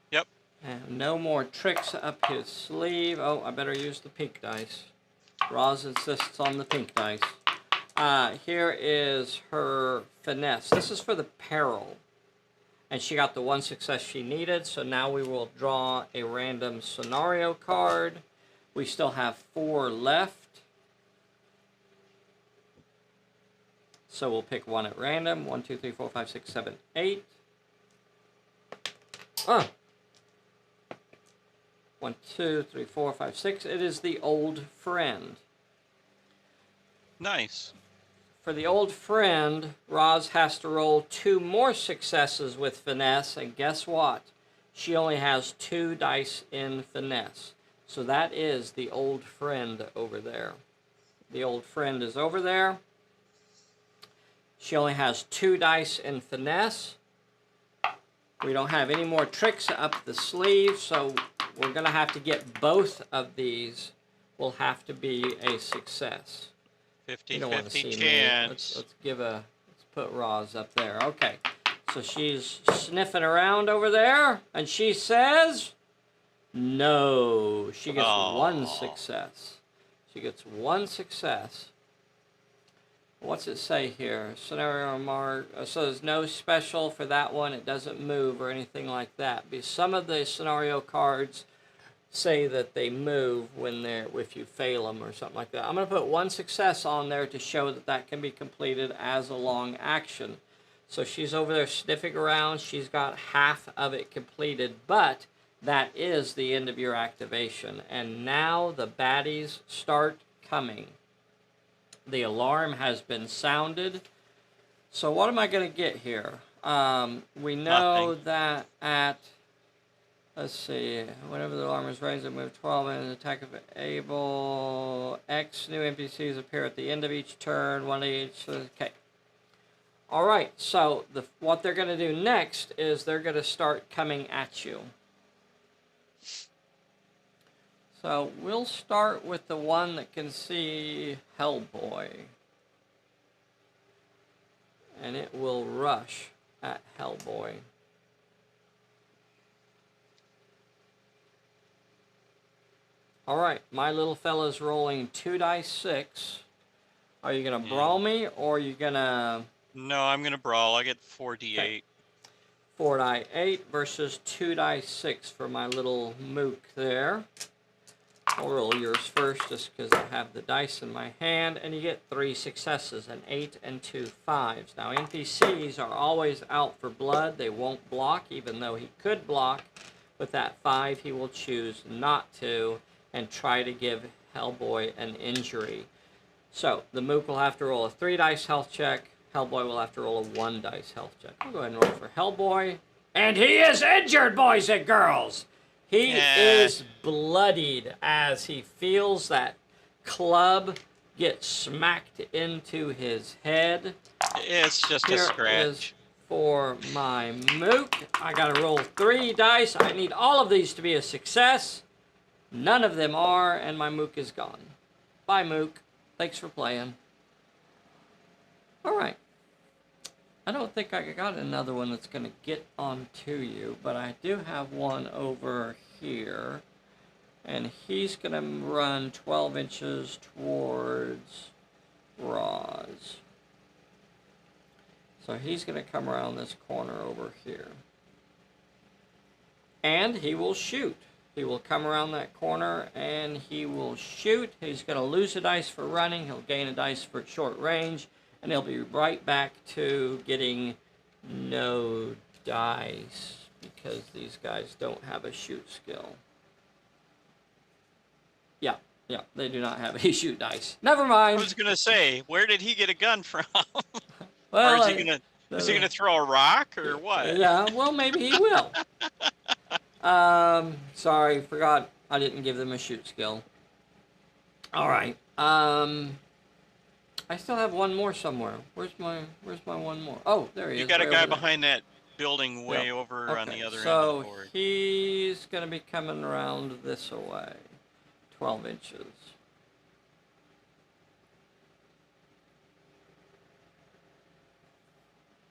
Speaker 1: Yep.
Speaker 2: And no more tricks up his sleeve. Oh, I better use the pink dice. Roz insists on the pink dice. Here is her finesse. This is for the peril. And she got the 1 success she needed. So now we will draw a random scenario card. We still have 4 left. So we'll pick one at random. 1, 2, 3, 4, 5, 6, 7, 8. 1, 2, 3, 4, 5, 6. It is the old friend.
Speaker 1: Nice.
Speaker 2: For the old friend, Roz has to roll 2 more successes with finesse, and guess what? She only has 2 dice in finesse. So that is the old friend over there. The old friend is over there. She only has 2 dice in finesse. We don't have any more tricks up the sleeve, so we're going to have to get both of these. Will have to be a success. You don't want to
Speaker 1: 50-50
Speaker 2: see
Speaker 1: chance.
Speaker 2: me. Let's put Roz up there. Okay. So she's sniffing around over there, and she says, no. She gets 1 success. She gets 1 success. What's it say here? Scenario mark. So there's no special for that one. It doesn't move or anything like that. Because some of the scenario cards say that they move when they're if you fail them or something like that. I'm going to put 1 success on there to show that that can be completed as a long action. So she's over there sniffing around. She's got half of it completed, but that is the end of your activation. And now the baddies start coming. The alarm has been sounded. So what am I going to get here? We know
Speaker 1: Nothing.
Speaker 2: that at, let's see, whenever the alarm is raised, I move 12 and an attack of able. X new NPCs appear at the end of each turn, 1 each. Okay. All right, so what they're going to do next is they're going to start coming at you. So we'll start with the one that can see Hellboy. And it will rush at Hellboy. Alright, my little fella's rolling 2 dice 6. Are you going to brawl me, or are you going to...
Speaker 1: No, I'm going to brawl. I get 4d8.
Speaker 2: Okay. 4 die 8 versus 2 die 6 for my little mook there. I'll roll yours first just because I have the dice in my hand, and you get 3 successes, an 8 and 2 5s. Now NPCs are always out for blood. They won't block, even though he could block. With that 5, he will choose not to and try to give Hellboy an injury. So the mook will have to roll a 3 dice health check. Hellboy will have to roll a 1 dice health check. I'll go ahead and roll for Hellboy. And he is injured, boys and girls! He is bloodied as he feels that club get smacked into his head.
Speaker 1: It's just
Speaker 2: Here
Speaker 1: a scratch.
Speaker 2: is for my mook. I gotta roll 3 dice. I need all of these to be a success. None of them are, and my mook is gone. Bye, mook. Thanks for playing. Alright. I don't think I got another one that's going to get onto you, but I do have one over here. And he's going to run 12 inches towards Roz. So he's going to come around this corner over here. And he will shoot. He will come around that corner and he will shoot. He's going to lose a dice for running. He'll gain a dice for short range. And he'll be right back to getting no dice because these guys don't have a shoot skill. Yeah, yeah, they do not have a shoot dice. Never
Speaker 1: I
Speaker 2: mind.
Speaker 1: was gonna say, where did he get a gun from? Or
Speaker 2: Well,
Speaker 1: is he gonna throw a rock or what?
Speaker 2: yeah, well, maybe he will. Sorry, forgot I didn't give them a shoot skill. All right. I still have one more somewhere. Where's my one more? Oh, there he
Speaker 1: You
Speaker 2: is,
Speaker 1: got a
Speaker 2: right
Speaker 1: guy
Speaker 2: over there.
Speaker 1: behind that building
Speaker 2: Yep.
Speaker 1: way over on
Speaker 2: Okay,
Speaker 1: the other end of the
Speaker 2: so
Speaker 1: board.
Speaker 2: he's gonna be coming around this way, 12 inches.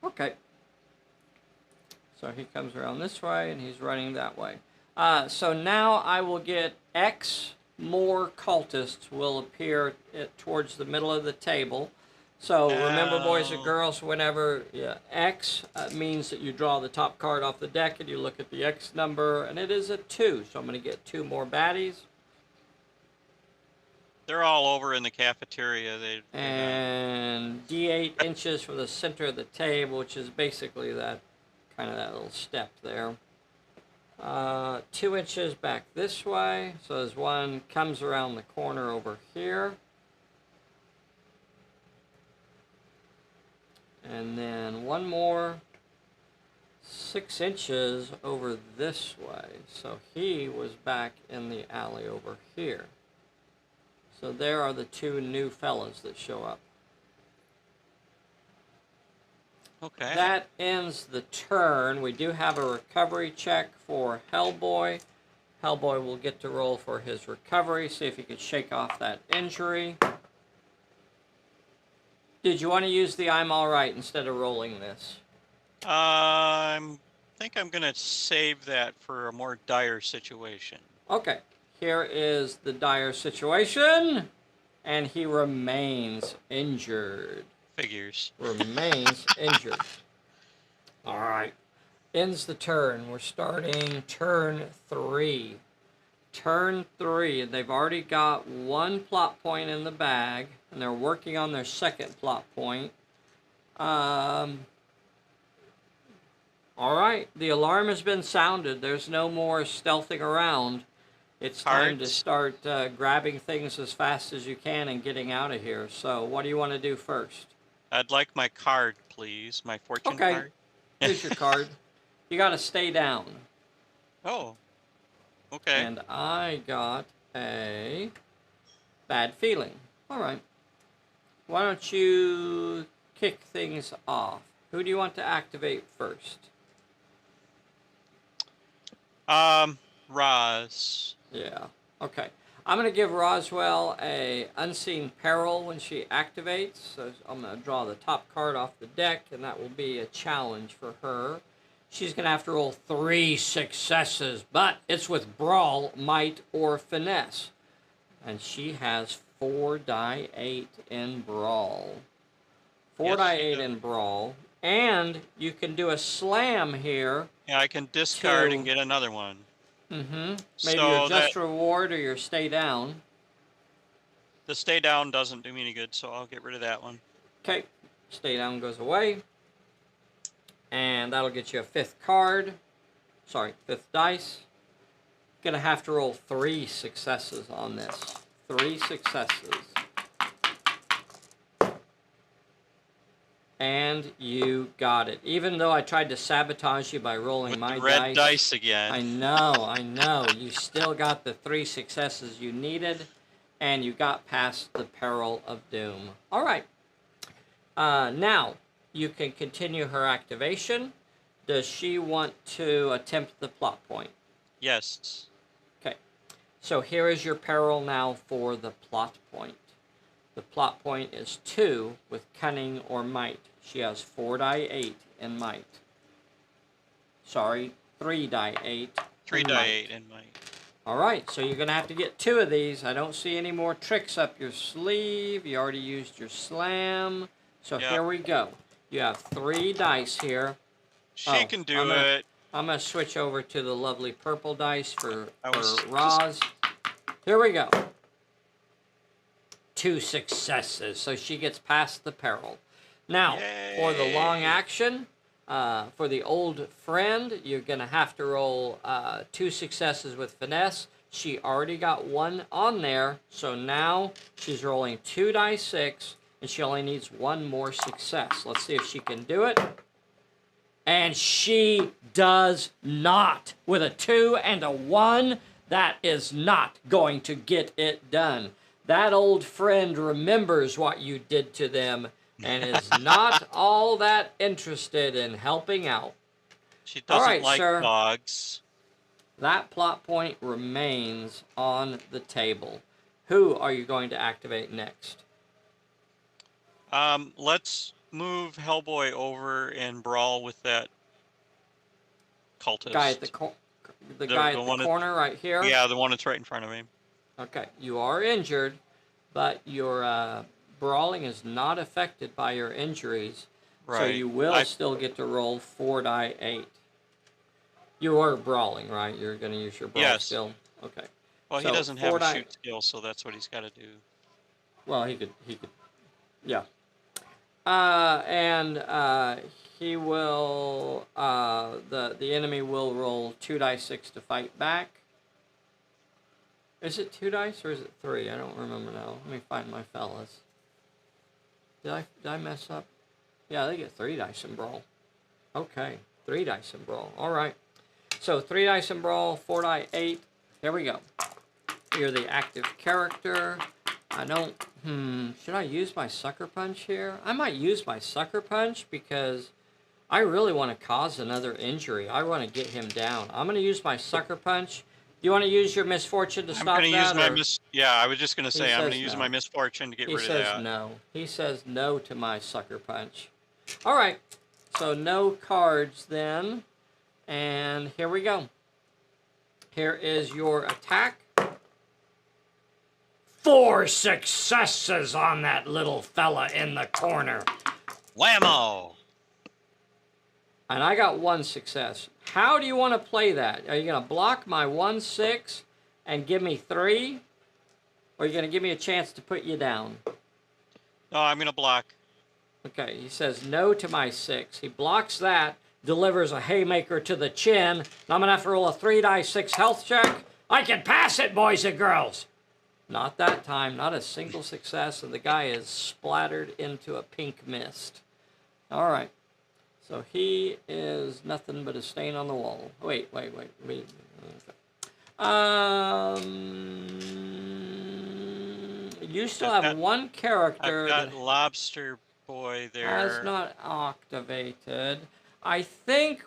Speaker 2: Okay. So he comes around this way, and he's running that way. So now I will get X more cultists will appear towards the middle of the table. So remember, boys and
Speaker 1: Now,
Speaker 2: girls, whenever X means that you draw the top card off the deck and you look at the X number, and it is a 2. So I'm going to get 2 more baddies.
Speaker 1: they're all over in the cafeteria. They're not.
Speaker 2: And D8 inches from the center of the table, which is basically that kind of that little step there. 2 inches back this way, so as one comes around the corner over here. And then one more 6 inches over this way. So he was back in the alley over here. So there are the 2 new fellas that show up.
Speaker 1: Okay.
Speaker 2: That ends the turn. We do have a recovery check for Hellboy. Hellboy will get to roll for his recovery, see if he can shake off that injury. Did you want to use the I'm alright instead of rolling this?
Speaker 1: I think I'm gonna save that for a more dire situation.
Speaker 2: Okay, here is the dire situation, and he remains injured.
Speaker 1: Figures.
Speaker 2: Remains injured. All right. Ends the turn. We're starting turn 3. Turn 3, and they've already got 1 plot point in the bag, and they're working on their second plot point. All right. The alarm has been sounded. There's no more stealthing around. It's time to start grabbing things as fast as you can and getting out of here. So what do you want to do first?
Speaker 1: I'd like my card, please. My fortune
Speaker 2: Okay.
Speaker 1: card.
Speaker 2: Here's your card. You got to stay down.
Speaker 1: Oh. Okay.
Speaker 2: And I got a bad feeling. All right. Why don't you kick things off? Who do you want to activate first?
Speaker 1: Roz.
Speaker 2: Yeah. Okay. I'm going to give Roswell a unseen peril when she activates. So I'm going to draw the top card off the deck, and that will be a challenge for her. She's going to have to roll 3 successes, but it's with Brawl, Might, or Finesse. And she has 4 die 8 in Brawl. 4 die 8 in Brawl. And you can do a slam here.
Speaker 1: Yeah, I can discard and get another one.
Speaker 2: Mm-hmm. Maybe
Speaker 1: So
Speaker 2: your just reward or your stay down.
Speaker 1: The stay down doesn't do me any good, so I'll get rid of that one.
Speaker 2: Okay. Stay down goes away. And that'll get you a 5th card. Sorry, 5th dice. Gonna have to roll 3 successes on this. 3 successes. And you got it. Even though I tried to sabotage you by rolling
Speaker 1: With
Speaker 2: my
Speaker 1: the red dice again.
Speaker 2: I know. You still got the 3 successes you needed, and you got past the peril of doom. All right. Now, you can continue her activation. Does she want to attempt the plot point?
Speaker 1: Yes.
Speaker 2: Okay. So here is your peril now for the plot point. The plot point is 2 with cunning or might. She has 4 die 8 in might. Sorry, 3 die 8.
Speaker 1: 3 die 8 in might.
Speaker 2: All right, so you're going to have to get 2 of these. I don't see any more tricks up your sleeve. You already used your slam. So here we go. You have 3 dice here.
Speaker 1: She can do it.
Speaker 2: I'm going to switch over to the lovely purple dice for Roz. Here we go. 2 successes, so she gets past the peril. Now, for the long action, for the old friend, you're going to have to roll 2 successes with finesse She already got one on there, so now she's rolling 2 dice 6, and she only needs one more success. Let's see if she can do it. And she does not. With a 2 and a 1, that is not going to get it done. That old friend remembers what you did to them and is not all that interested in helping out.
Speaker 1: She
Speaker 2: All
Speaker 1: doesn't
Speaker 2: right,
Speaker 1: like
Speaker 2: sir.
Speaker 1: dogs.
Speaker 2: That plot point remains on the table. Who are you going to activate next?
Speaker 1: Let's move Hellboy over and brawl with that
Speaker 2: Guy at
Speaker 1: cultist.
Speaker 2: the guy at the corner right here?
Speaker 1: Yeah, the one that's right in front of him.
Speaker 2: Okay, you are injured, but your brawling is not affected by your injuries,
Speaker 1: Right.
Speaker 2: so you will still get to roll 4 die 8. You are brawling, right? You're going to use your brawl skill? Okay.
Speaker 1: Well,
Speaker 2: So,
Speaker 1: he doesn't have
Speaker 2: 4
Speaker 1: a
Speaker 2: die...
Speaker 1: shoot skill, so that's what he's got to do.
Speaker 2: Well, he could, yeah. He will, the enemy will roll 2 dice 6 to fight back. Is it 2 dice or is it 3? I don't remember now. Let me find my fellas. Did I mess up? Yeah, they get 3 dice in brawl. Okay, 3 dice in brawl. All right. So 3 dice in brawl, 4 die 8. There we go. You're the active character. I don't, should I use my sucker punch here? I might use my sucker punch because I really want to cause another injury. I want to get him down. I'm going to use my sucker punch. Do you want to use your misfortune to stop that?
Speaker 1: I'm going to use yeah, I was just going to say, I'm going to use my misfortune to get rid of that.
Speaker 2: He says no. He says no to my sucker punch. All right. So no cards then. And here we go. Here is your attack. 4 successes on that little fella in the corner.
Speaker 1: Whammo!
Speaker 2: And I got 1 success. How do you want to play that? Are you going to block my 1-6 and give me 3? Or are you going to give me a chance to put you down?
Speaker 1: No, I'm going to block.
Speaker 2: Okay, he says no to my 6. He blocks that, delivers a haymaker to the chin. And I'm going to have to roll a 3 die 6 health check. I can pass it, boys and girls. Not that time, not a single success, and the guy is splattered into a pink mist. All right, so he is nothing but a stain on the wall. Wait. You still have 1 character.
Speaker 1: I've got Lobster Boy there.
Speaker 2: Has not activated. I think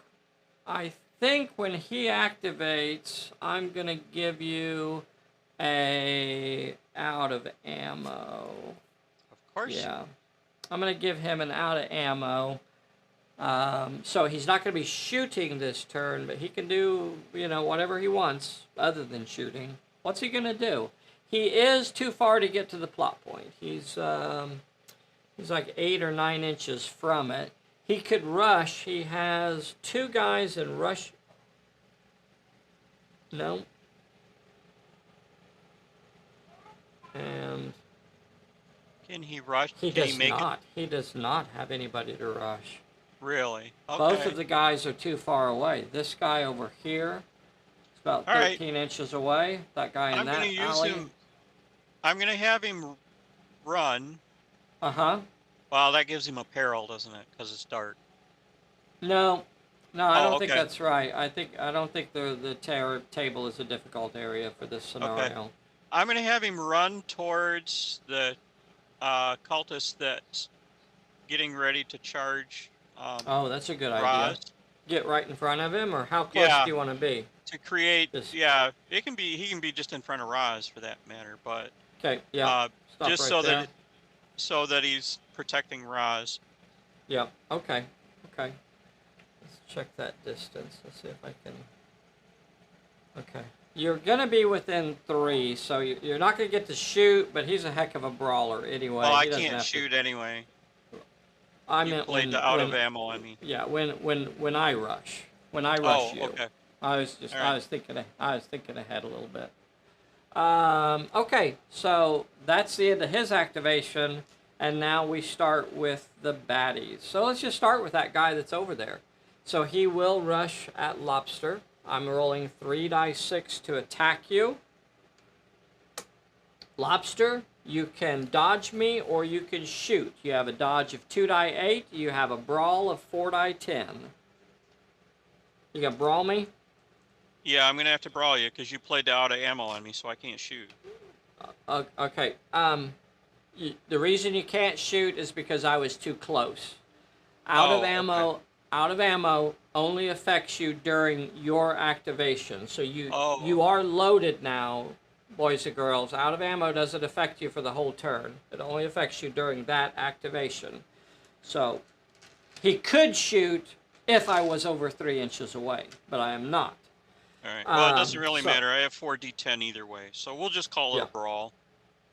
Speaker 2: when he activates, I'm gonna give you a out of ammo.
Speaker 1: Of course.
Speaker 2: Yeah. I'm going to give him an out of ammo. So he's not going to be shooting this turn, but he can do, whatever he wants other than shooting. What's he going to do? He is too far to get to the plot point. He's like 8 or 9 inches from it. He could rush. He has 2 guys in rush. No. And
Speaker 1: can he rush?
Speaker 2: He does not. He does not have anybody to rush.
Speaker 1: Really? Okay.
Speaker 2: Both of the guys are too far away. This guy over here is about 13 inches away. That guy in that alley.
Speaker 1: I'm going to have him run.
Speaker 2: Uh-huh.
Speaker 1: Well, that gives him a peril, doesn't it? Because it's dark.
Speaker 2: No, I don't think that's right. I don't think the table is a difficult area for this scenario.
Speaker 1: Okay. I'm going to have him run towards the cultist that's getting ready to charge.
Speaker 2: Oh, that's a good idea. Get right in front of him, or how close do you want to be?
Speaker 1: To create, he can be just in front of Roz for that matter, but
Speaker 2: okay, yeah,
Speaker 1: just so that he's protecting Roz.
Speaker 2: Yeah. Okay. Let's check that distance. Let's see if I can. Okay. You're going to be within 3, so you're not going to get to shoot, but he's a heck of a brawler anyway.
Speaker 1: Well, I can't shoot anyway.
Speaker 2: I meant when
Speaker 1: out of ammo, I mean.
Speaker 2: Yeah, when I rush. When I rush you.
Speaker 1: Okay.
Speaker 2: I was thinking ahead a little bit. Okay, so that's the end of his activation, and now we start with the baddies. So let's just start with that guy that's over there. So he will rush at Lobster. I'm rolling 3 die 6 to attack you. Lobster, you can dodge me or you can shoot. You have a dodge of 2 die 8. You have a brawl of 4 die 10. You gonna brawl me?
Speaker 1: Yeah, I'm gonna have to brawl you because you played out of ammo on me, so I can't shoot.
Speaker 2: Okay. The reason you can't shoot is because I was too close. Out of
Speaker 1: Oh, okay.
Speaker 2: ammo, out of ammo only affects you during your activation. So you
Speaker 1: Oh,
Speaker 2: are loaded now, boys and girls. Out of ammo doesn't affect you for the whole turn. It only affects you during that activation. So he could shoot if I was over 3 inches away, but I am not.
Speaker 1: all right. Well, it doesn't really
Speaker 2: So
Speaker 1: matter. I have 4d10 either way, so we'll just call it
Speaker 2: yeah,
Speaker 1: a brawl.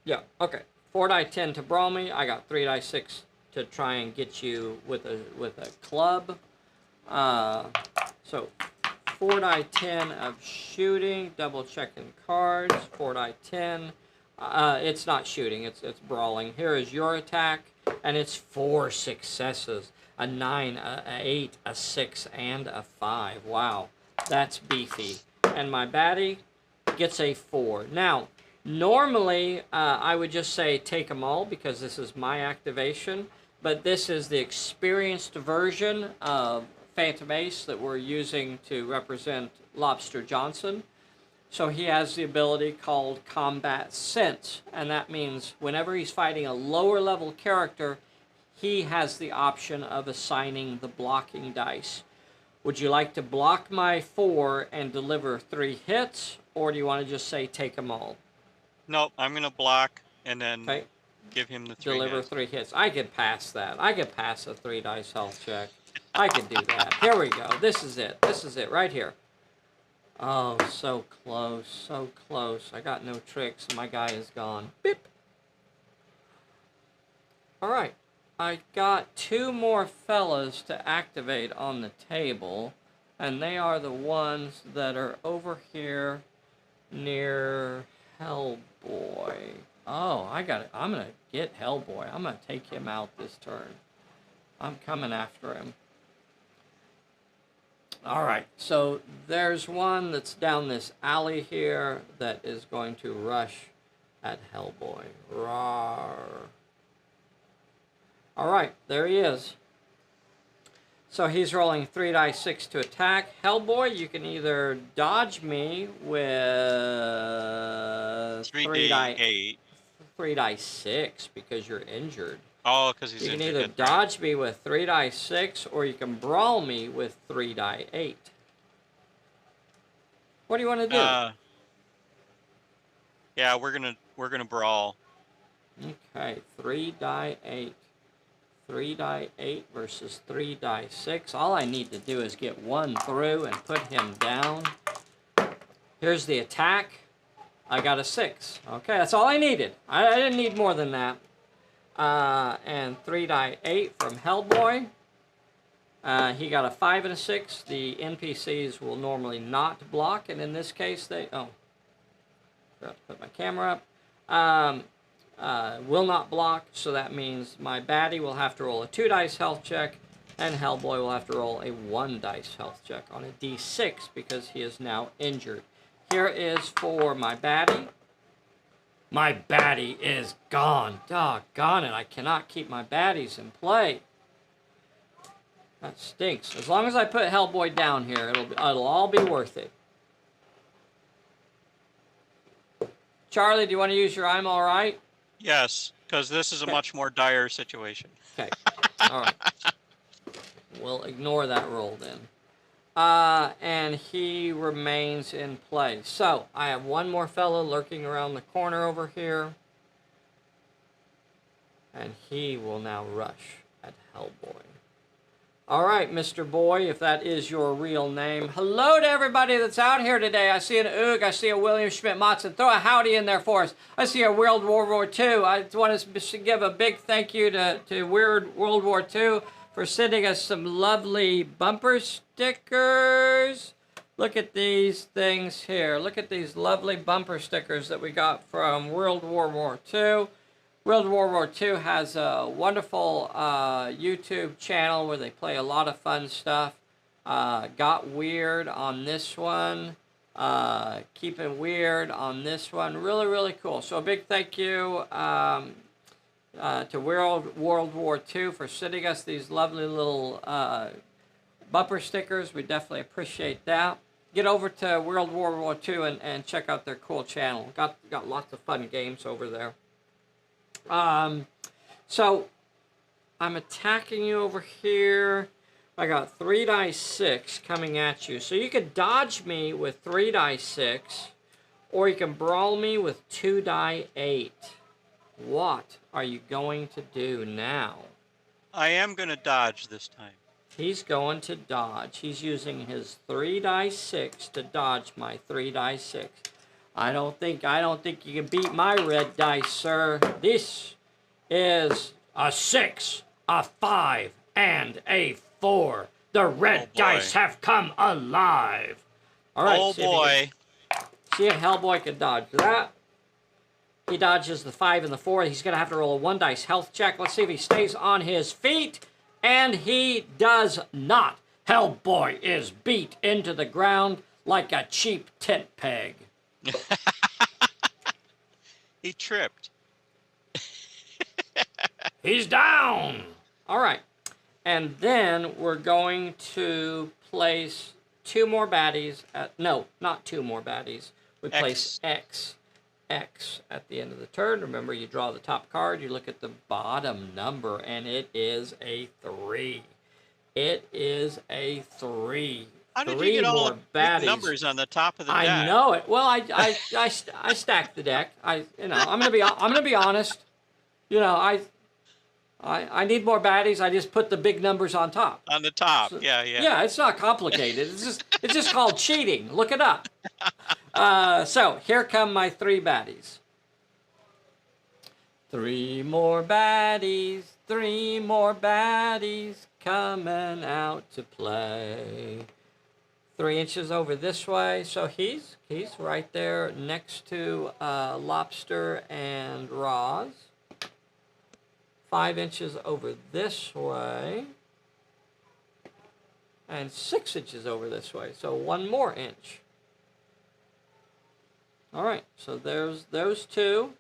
Speaker 2: yeah, okay. 4 die 10 to brawl me. I got 3 die 6 to try and get you with a club. So 4 die 10 of shooting, double checking cards, 4 die 10. It's not shooting, it's brawling. Here is your attack, and it's 4 successes. A 9, a 8, a 6, and a 5. Wow, that's beefy. And my baddie gets a 4. Now, normally, I would just say take them all because this is my activation, but this is the experienced version of Phantom Ace that we're using to represent Lobster Johnson. So he has the ability called Combat Sense, and that means whenever he's fighting a lower level character, he has the option of assigning the blocking dice. Would you like to block my 4 and deliver 3 hits, or do you want to just say take them all?
Speaker 1: Nope, I'm gonna block and then
Speaker 2: Okay.
Speaker 1: give him the 3
Speaker 2: Deliver
Speaker 1: hits.
Speaker 2: 3 hits. I could pass that. I could pass a 3 dice health check. I could do that. Here we go. This is it. This is it right here. Oh, so close. So close. I got no tricks. My guy is gone. Beep. All right. I got 2 more fellas to activate on the table, and they are the ones that are over here near Hellboy. Oh, I got it. I'm going to get Hellboy. I'm going to take him out this turn. I'm coming after him. All right, so there's one that's down this alley here that is going to rush at Hellboy. Rawr. All right, there he is. So he's rolling 3 die 6 to attack. Hellboy, you can either dodge me with 3 die
Speaker 1: 3d8.
Speaker 2: 3 die 6 because you're injured.
Speaker 1: Oh, because he's
Speaker 2: You can
Speaker 1: injured.
Speaker 2: either
Speaker 1: That's right.
Speaker 2: dodge me with 3 die 6 or you can brawl me with 3 die 8. What do you want to do?
Speaker 1: Yeah, we're gonna brawl.
Speaker 2: Okay, 3 die 8. 3 die 8 versus 3 die 6. All I need to do is get 1 through and put him down. Here's the attack. I got a 6. Okay, that's all I needed. I didn't need more than that. And 3 die 8 from Hellboy. He got a 5 and a 6. The NPCs will normally not block, and in this case they... Oh, forgot to put my camera up. Will not block, so that means my baddie will have to roll a 2 dice health check, and Hellboy will have to roll a 1 dice health check on a d6 because he is now injured. Here is for my baddie. My baddie is gone. Doggone it, I cannot keep my baddies in play. That stinks. As long as I put Hellboy down here, it'll all be worth it. Charlie, do you want to use your I'm all right?
Speaker 1: Yes, because this is a much more dire situation.
Speaker 2: Okay. All right. We'll ignore that roll then. And he remains in play. So, I have one more fellow lurking around the corner over here. And he will now rush at Hellboy. All right, Mr. Boy, if that is your real name. Hello to everybody that's out here today. I see an Oog. I see a William Schmidt-Matson. Throw a howdy in there for us. I see a World War II. I want to give a big thank you to Weird World War II for sending us some lovely bumper stickers. Look at these things here. Look at these lovely bumper stickers that we got from World War II. World War II has a wonderful YouTube channel where they play a lot of fun stuff. Got weird on this one. keeping weird on this one. Really, really cool. So a big thank you to World War II for sending us these lovely little bumper stickers. We definitely appreciate that. Get over to World War II and check out their cool channel. Got lots of fun games over there. So I'm attacking you over here. I got 3 die 6 coming at you. So you could dodge me with 3 die 6, or you can brawl me with 2 die 8. What are you going to do now?
Speaker 1: I am going to dodge this time.
Speaker 2: He's going to dodge. He's using his 3 die 6 to dodge my 3 die 6. I don't think you can beat my red dice, sir. This is a 6, a 5, and a 4. The red dice have come alive. All right.
Speaker 1: Oh boy.
Speaker 2: See if Hellboy can dodge that. He dodges the 5 and the 4. He's going to have to roll a 1 dice health check. Let's see if he stays on his feet. And he does not. Hellboy is beat into the ground like a cheap tent peg.
Speaker 1: He tripped.
Speaker 2: He's down. All right. And then we're going to place 2 more baddies. No, not 2 more baddies. We place X at the end of the turn. Remember, you draw the top card, you look at the bottom number, and it is a 3. It is a 3.
Speaker 1: How did you get all the numbers on the top of the deck?
Speaker 2: I know it. Well, I stacked the deck. I'm gonna be honest. I need more baddies. I just put the big numbers on top.
Speaker 1: On the top, so, yeah.
Speaker 2: Yeah, it's not complicated. It's just called cheating. Look it up. So here come my 3 baddies. 3 more baddies. 3 more baddies coming out to play. 3 inches over this way. So he's right there next to Lobster and Roz. 5 inches over this way, and 6 inches over this way, so 1 more inch. All right, so there's those 2,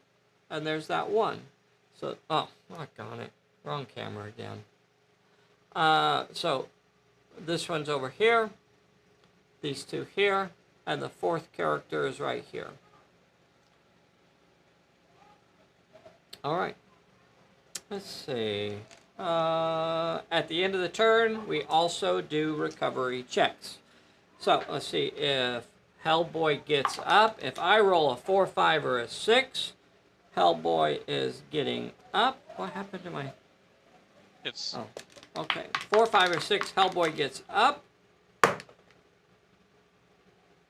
Speaker 2: and there's that 1. So, oh, doggone it, wrong camera again. So this one's over here, these 2 here, and the 4th character is right here. All right. Let's see. At the end of the turn, we also do recovery checks. So let's see if Hellboy gets up. If I roll a 4, 5, or a 6, Hellboy is getting up. What happened to my... Oh, okay. 4, 5, or 6, Hellboy gets up.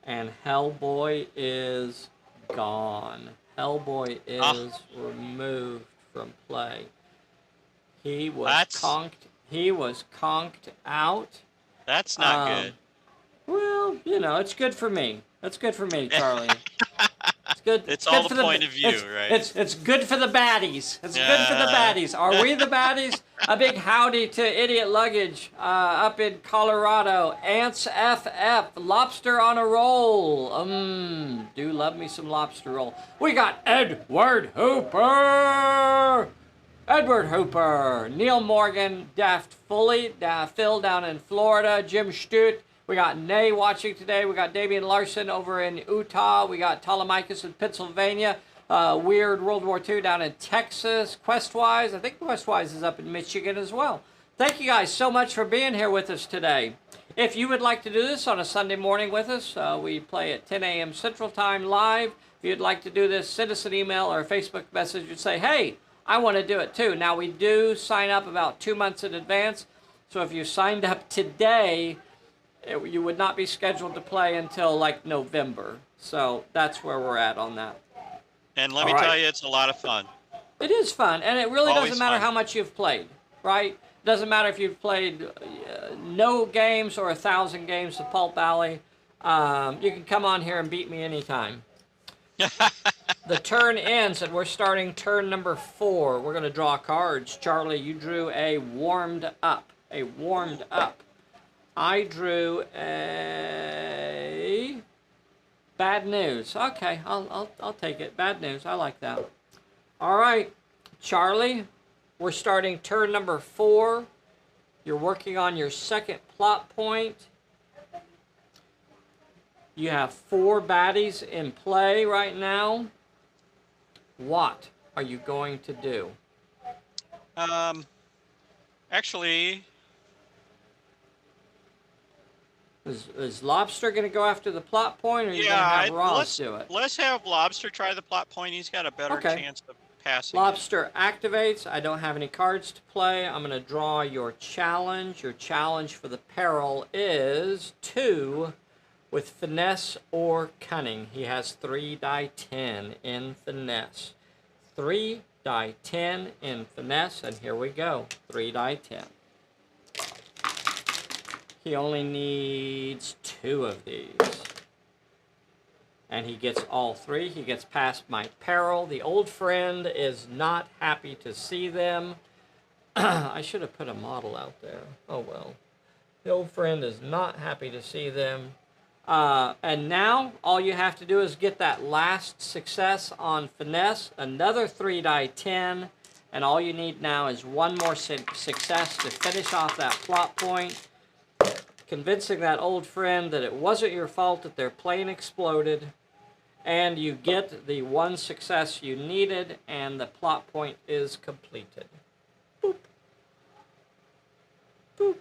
Speaker 2: And Hellboy is gone. Hellboy is removed from play. He was conked. He was conked out.
Speaker 1: That's not good.
Speaker 2: Well, it's good for me. That's good for me, Charlie. It's good.
Speaker 1: It's all the point of view, right?
Speaker 2: It's good for the baddies. It's good for the baddies. Are we the baddies? A big howdy to Idiot Luggage up in Colorado. Ants FF. Lobster on a roll. Do love me some lobster roll. We got Edward Hooper. Edward Hooper, Neil Morgan, Daft Fully, Phil down in Florida, Jim Stute. We got Nay watching today. We got Damian Larson over in Utah. We got Ptolemaikus in Pennsylvania. Weird World War II down in Texas. Questwise, I think Questwise is up in Michigan as well. Thank you guys so much for being here with us today. If you would like to do this on a Sunday morning with us, we play at 10 a.m. Central Time live. If you'd like to do this, send us an email or a Facebook message and say, hey, I want to do it too. Now, we do sign up about 2 months in advance. So if you signed up today, you would not be scheduled to play until like November. So that's where we're at on that.
Speaker 1: And let me tell you, it's a lot of fun.
Speaker 2: It is fun. And it really
Speaker 1: Always
Speaker 2: doesn't matter
Speaker 1: fun.
Speaker 2: how much you've played, right? It doesn't matter if you've played no games or 1,000 games of Pulp Alley. You can come on here and beat me anytime. The turn ends, and we're starting turn number 4. We're going to draw cards. Charlie, you drew a warmed up. A warmed up. I drew a Bad news. Okay, I'll take it. Bad news. I like that. All right, Charlie, we're starting turn number 4. You're working on your second plot point. You have 4 baddies in play right now. What are you going to do?
Speaker 1: Actually,
Speaker 2: Is Lobster going to go after the plot point, or are you going to
Speaker 1: yeah,
Speaker 2: have Roz do it?
Speaker 1: let's have Lobster try the plot point. He's got a better
Speaker 2: Okay.
Speaker 1: chance of passing it.
Speaker 2: Lobster activates. I don't have any cards to play. I'm going to draw your challenge. Your challenge for the peril is 2 with finesse or cunning. He has 3 die 10 in finesse. 3 die 10 in finesse, and here we go. 3 die 10. He only needs 2 of these. And he gets all 3. He gets past my peril. The old friend is not happy to see them. I should have put a model out there. Oh well. The old friend is not happy to see them. And now all you have to do is get that last success on finesse. Another 3 die 10. And all you need now is 1 more success to finish off that plot point. Convincing that old friend that it wasn't your fault that their plane exploded, and you get the 1 success you needed, and the plot point is completed. Boop. Boop.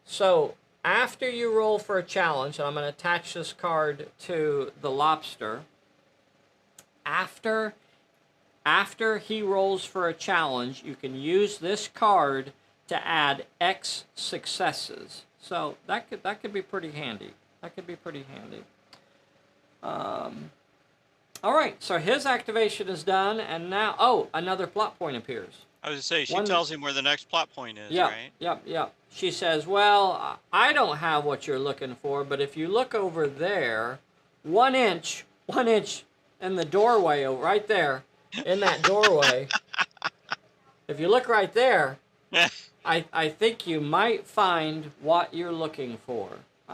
Speaker 2: So, after you roll for a challenge, and I'm going to attach this card to the Lobster, after he rolls for a challenge, you can use this card to add X successes. So that could be pretty handy. That could be pretty handy. All right, so his activation is done, and now, another plot point appears.
Speaker 1: I was going to say, she tells him where the next plot point is, right?
Speaker 2: Yep. She says, well, I don't have what you're looking for, but if you look over there, 1 inch in the doorway, right there, in that doorway, if you look right there, I think you might find what you're looking for.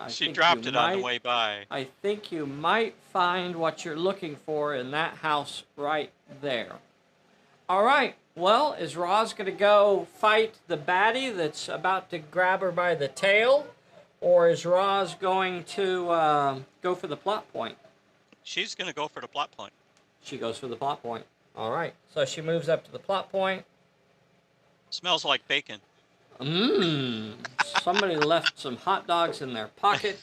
Speaker 1: She dropped it on the way by.
Speaker 2: I think you might find what you're looking for in that house right there. All right. Well, is Roz going to go fight the baddie that's about to grab her by the tail? Or is Roz going to go for the plot point?
Speaker 1: She's going to go for the plot point.
Speaker 2: She goes for the plot point. All right. So she moves up to the plot point.
Speaker 1: Smells like bacon.
Speaker 2: Somebody left some hot dogs in their pocket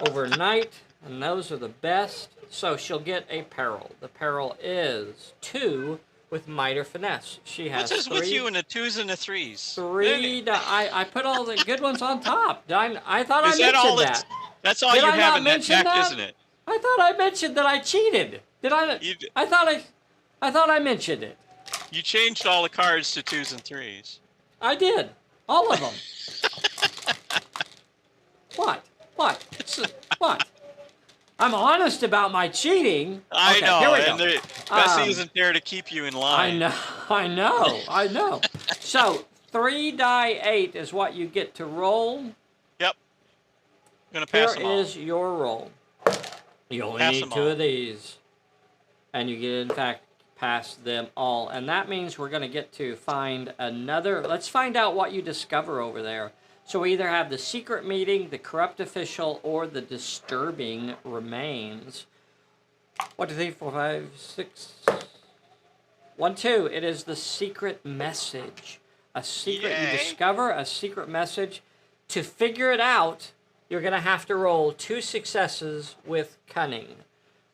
Speaker 2: overnight, and those are the best. So she'll get a peril. The peril is 2 with might or finesse. She has
Speaker 1: What's this
Speaker 2: 3,
Speaker 1: with you in the 2s and the 3s?
Speaker 2: 3. I put all the good ones on top. I thought
Speaker 1: Is
Speaker 2: I mentioned
Speaker 1: that.
Speaker 2: that.
Speaker 1: That's all
Speaker 2: Did
Speaker 1: you
Speaker 2: I
Speaker 1: have
Speaker 2: not
Speaker 1: in that
Speaker 2: mention
Speaker 1: deck,
Speaker 2: that?
Speaker 1: isn't it?
Speaker 2: I thought I mentioned that I cheated. Did I? I thought I mentioned it.
Speaker 1: You changed all the cards to 2s and 3s.
Speaker 2: I did. All of them. What? What? I'm honest about my cheating.
Speaker 1: I
Speaker 2: Okay,
Speaker 1: know,
Speaker 2: here we
Speaker 1: and
Speaker 2: go.
Speaker 1: Bessie isn't there to keep you in line.
Speaker 2: I know. So 3 die 8 is what you get to roll.
Speaker 1: Yep. I'm gonna pass them all.
Speaker 2: Here is your roll. You only need 2 of these, and you get, in fact, past them all. And that means we're going to get to find another. Let's find out what you discover over there. So we either have the secret meeting, the corrupt official, or the disturbing remains. 1, 2, 3, 4, 5, 6. 1, 2. It is the secret message. A secret.
Speaker 1: Yay.
Speaker 2: You discover a secret message. To figure it out, you're going to have to roll 2 successes with cunning.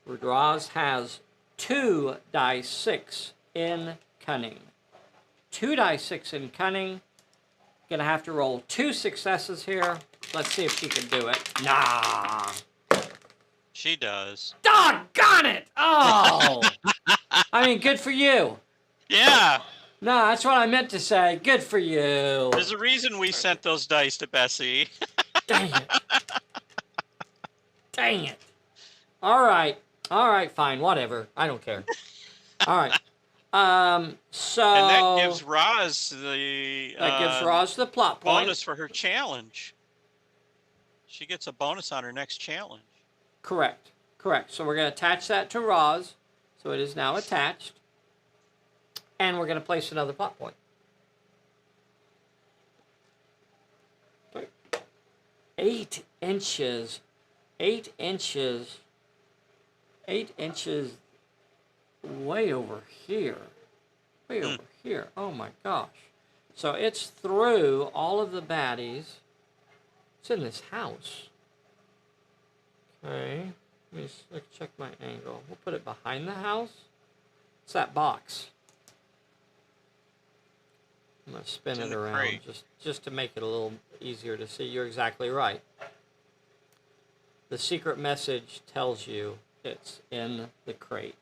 Speaker 2: Roz has 2 die 6 in cunning. 2 die 6 in cunning. Gonna have to roll 2 successes here. Let's see if she can do it. Nah.
Speaker 1: She does.
Speaker 2: Doggone it! Oh! I mean, good for you.
Speaker 1: Yeah.
Speaker 2: No, that's what I meant to say. Good for you.
Speaker 1: There's a reason we sent those dice to Bessie.
Speaker 2: Dang it. Dang it. All right, fine, whatever. I don't care. All right. So
Speaker 1: And that gives Roz the
Speaker 2: plot point.
Speaker 1: bonus for her challenge. She gets a bonus on her next challenge.
Speaker 2: Correct. Correct. So we're going to attach that to Roz. So it is now attached. And we're going to place another plot point. 8 inches. 8 inches. 8 inches way over here. Way over here. Oh my gosh. So it's through all of the baddies. It's in this house. Okay. Let me check my angle. We'll put it behind the house. It's that box. I'm going to spin it around just to make it a little easier to see. You're exactly right. The secret message tells you it's in the crate.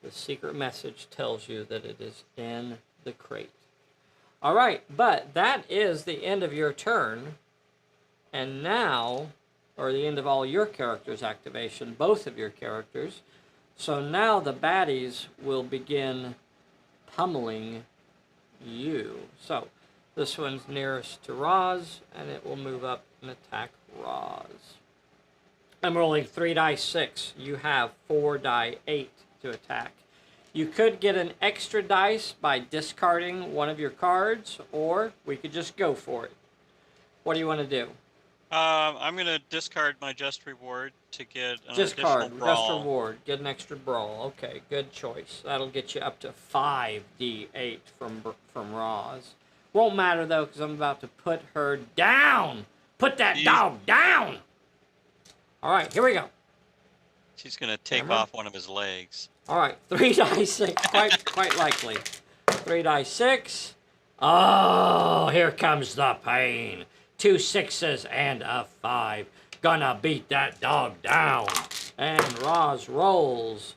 Speaker 2: The secret message tells you that it is in the crate. All right, but that is the end of your turn. And now, or the end of all your characters' activation, both of your characters. So now the baddies will begin pummeling you. So this one's nearest to Roz, and it will move up and attack Roz. I'm rolling 3 dice 6. You have 4 die 8 to attack. You could get an extra dice by discarding one of your cards, or we could just go for it. What do you want to do?
Speaker 1: I'm going to discard my Just Reward to get an additional brawl.
Speaker 2: Just reward. Get an extra brawl. Okay, good choice. That'll get you up to 5d8 from Roz. Won't matter, though, because I'm about to put her down. Put that dog down! All right, here we go.
Speaker 1: She's going to take off one of his legs.
Speaker 2: All right, 3 dice 6. Quite likely. 3 dice 6. Oh, here comes the pain. 2 6s and a 5. Gonna beat that dog down. And Roz rolls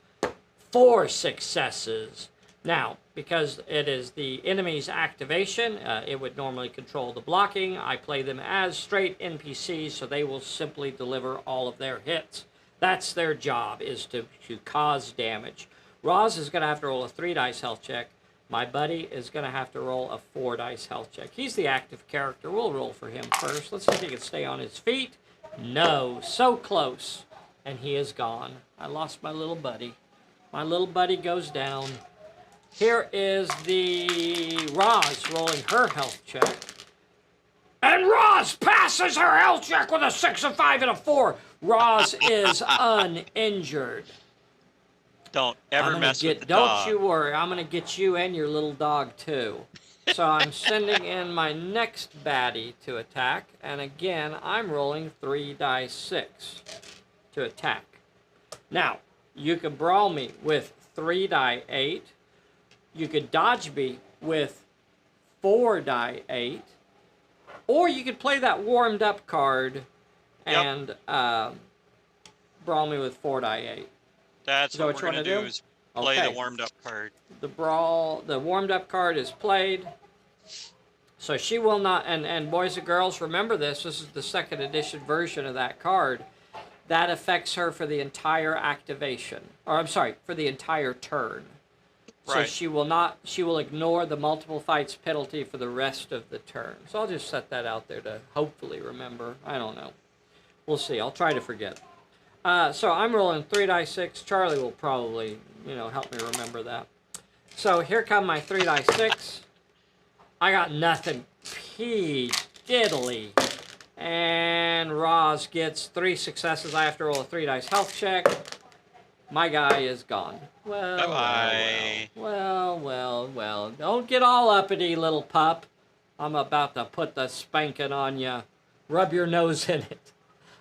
Speaker 2: 4 successes. Now, because it is the enemy's activation, it would normally control the blocking. I play them as straight NPCs, so they will simply deliver all of their hits. That's their job, is to cause damage. Roz is going to have to roll a 3 dice health check. My buddy is going to have to roll a 4 dice health check. He's the active character. We'll roll for him first. Let's see if he can stay on his feet. No, so close. And he is gone. I lost my little buddy. My little buddy goes down. Here is the Roz rolling her health check. And Roz passes her health check with a 6, a 5, and a 4. Roz is uninjured.
Speaker 1: Don't ever mess with the dog.
Speaker 2: Don't you worry. I'm going to get you and your little dog, too. So I'm sending in my next baddie to attack. And again, I'm rolling 3 dice 6 to attack. Now, you can brawl me with 3 die 8. You could dodge me with 4 die 8. Or you could play that warmed up card and brawl me with 4 die 8.
Speaker 1: That's what we're going to do is play the warmed up card. The
Speaker 2: warmed up card is played. So she will not, and boys and girls, remember this is the 2nd edition version of that card. That affects her for the entire activation. Or I'm sorry, for the entire turn. So
Speaker 1: right.
Speaker 2: she will ignore the multiple fights penalty for the rest of the turn. So I'll just set that out there to hopefully remember. I don't know. We'll see. I'll try to forget. So I'm rolling 3 dice 6. Charlie will probably, help me remember that. So here come my 3 dice 6. I got nothing. Diddly. And Roz gets 3 successes. I have to roll a 3 dice health check. My guy is gone. Well. Don't get all uppity, little pup. I'm about to put the spanking on you. Rub your nose in it.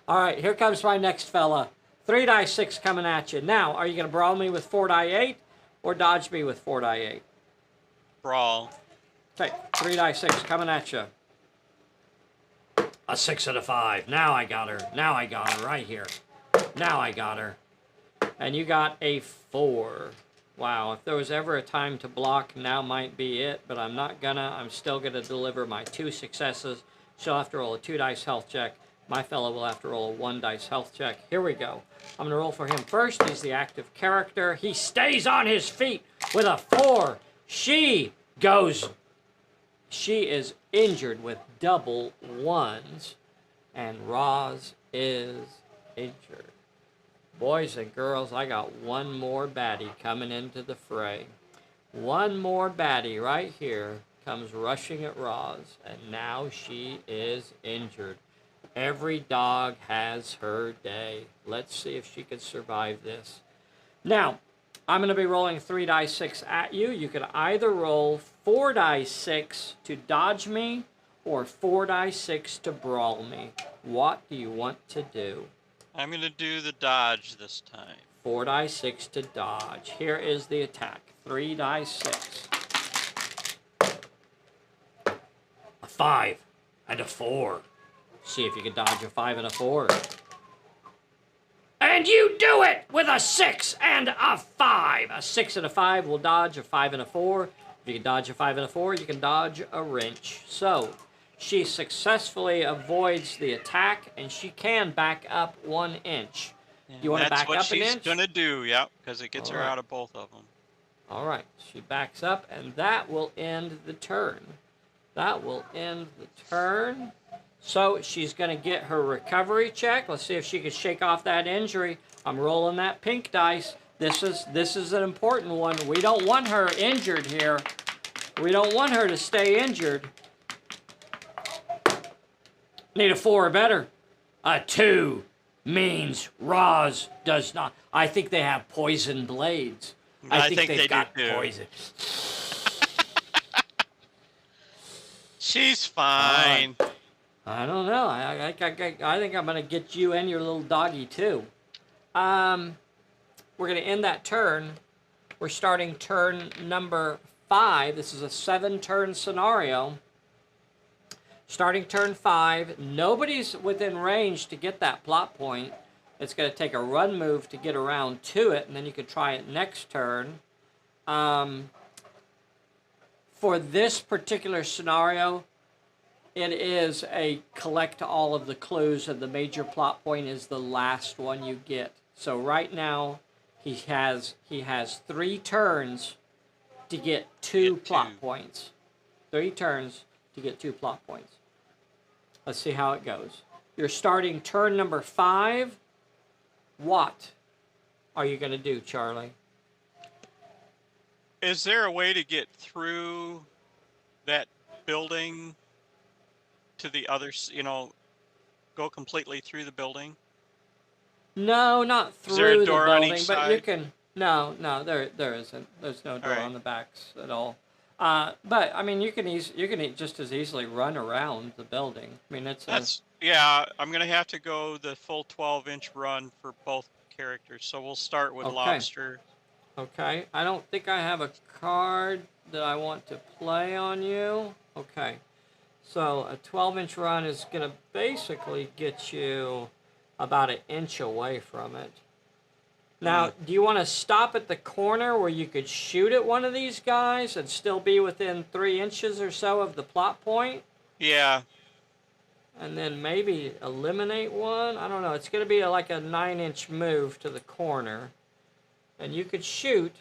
Speaker 2: All right, here comes my next fella. 3 die 6 coming at you. Now, are you going to brawl me with 4 die 8 or dodge me with 4 die 8?
Speaker 1: Brawl.
Speaker 2: Okay, 3 die 6 coming at you. A 6 and a 5. Now I got her. Now I got her right here. Now I got her. And you got a 4. Wow, if there was ever a time to block, now might be it, but I'm not gonna. I'm still gonna deliver my 2 successes. She'll have to roll a 2 dice health check. My fellow will have to roll a 1 dice health check. Here we go. I'm gonna roll for him first. He's the active character. He stays on his feet with a 4. She is injured with double 1s, and Roz is injured. Boys and girls, I got one more baddie coming into the fray. One more baddie right here comes rushing at Roz, and now she is injured. Every dog has her day. Let's see if she can survive this. Now, I'm going to be rolling 3 die 6 at you. You can either roll 4 die 6 to dodge me or 4 die 6 to brawl me. What do you want to do?
Speaker 1: I'm going to do the dodge this time.
Speaker 2: 4 die 6 to dodge. Here is the attack. 3 die 6. A 5 and a 4. See if you can dodge a 5 and a 4. And you do it with a 6 and a 5. A 6 and a 5 will dodge a 5 and a 4. If you can dodge a 5 and a 4, you can dodge a wrench. So, she successfully avoids the attack, and she can back up 1 inch. You want to back up an inch?
Speaker 1: That's what she's going to do, yep, because it gets her out of both of them.
Speaker 2: All right, she backs up, and that will end the turn. That will end the turn. So she's going to get her recovery check. Let's see if she can shake off that injury. I'm rolling that pink dice. This is an important one. We don't want her injured here. We don't want her to stay injured. Need a 4 or better. A 2 means Roz does not. I think they have poison blades. I think they've got poison.
Speaker 1: She's fine.
Speaker 2: I don't know. I think I'm going to get you and your little doggy, too. We're going to end that turn. We're starting turn number 5. This is a 7-turn scenario. Starting turn 5. Nobody's within range to get that plot point. It's going to take a run move to get around to it, and then you can try it next turn. For this particular scenario, it is a collect all of the clues, and the major plot point is the last one you get. So right now, he has 3 turns to get 2 plot points. 3 turns to get 2 plot points. Let's see how it goes. You're starting turn number 5. What are you going to do, Charlie?
Speaker 1: Is there a way to get through that building to the other, go completely through the building?
Speaker 2: No, not through the building, but you can. No, there isn't. There's no door on the backs at all. But I mean, you can just as easily run around the building. I mean,
Speaker 1: yeah. I'm gonna have to go the full 12-inch run for both characters. So we'll start with Lobster.
Speaker 2: Okay. I don't think I have a card that I want to play on you. Okay. So a 12-inch run is going to basically get you about 1 inch away from it. Now, do you want to stop at the corner where you could shoot at one of these guys and still be within 3 inches or so of the plot point?
Speaker 1: Yeah.
Speaker 2: And then maybe eliminate one? I don't know. It's going to be like a 9-inch move to the corner. And you could shoot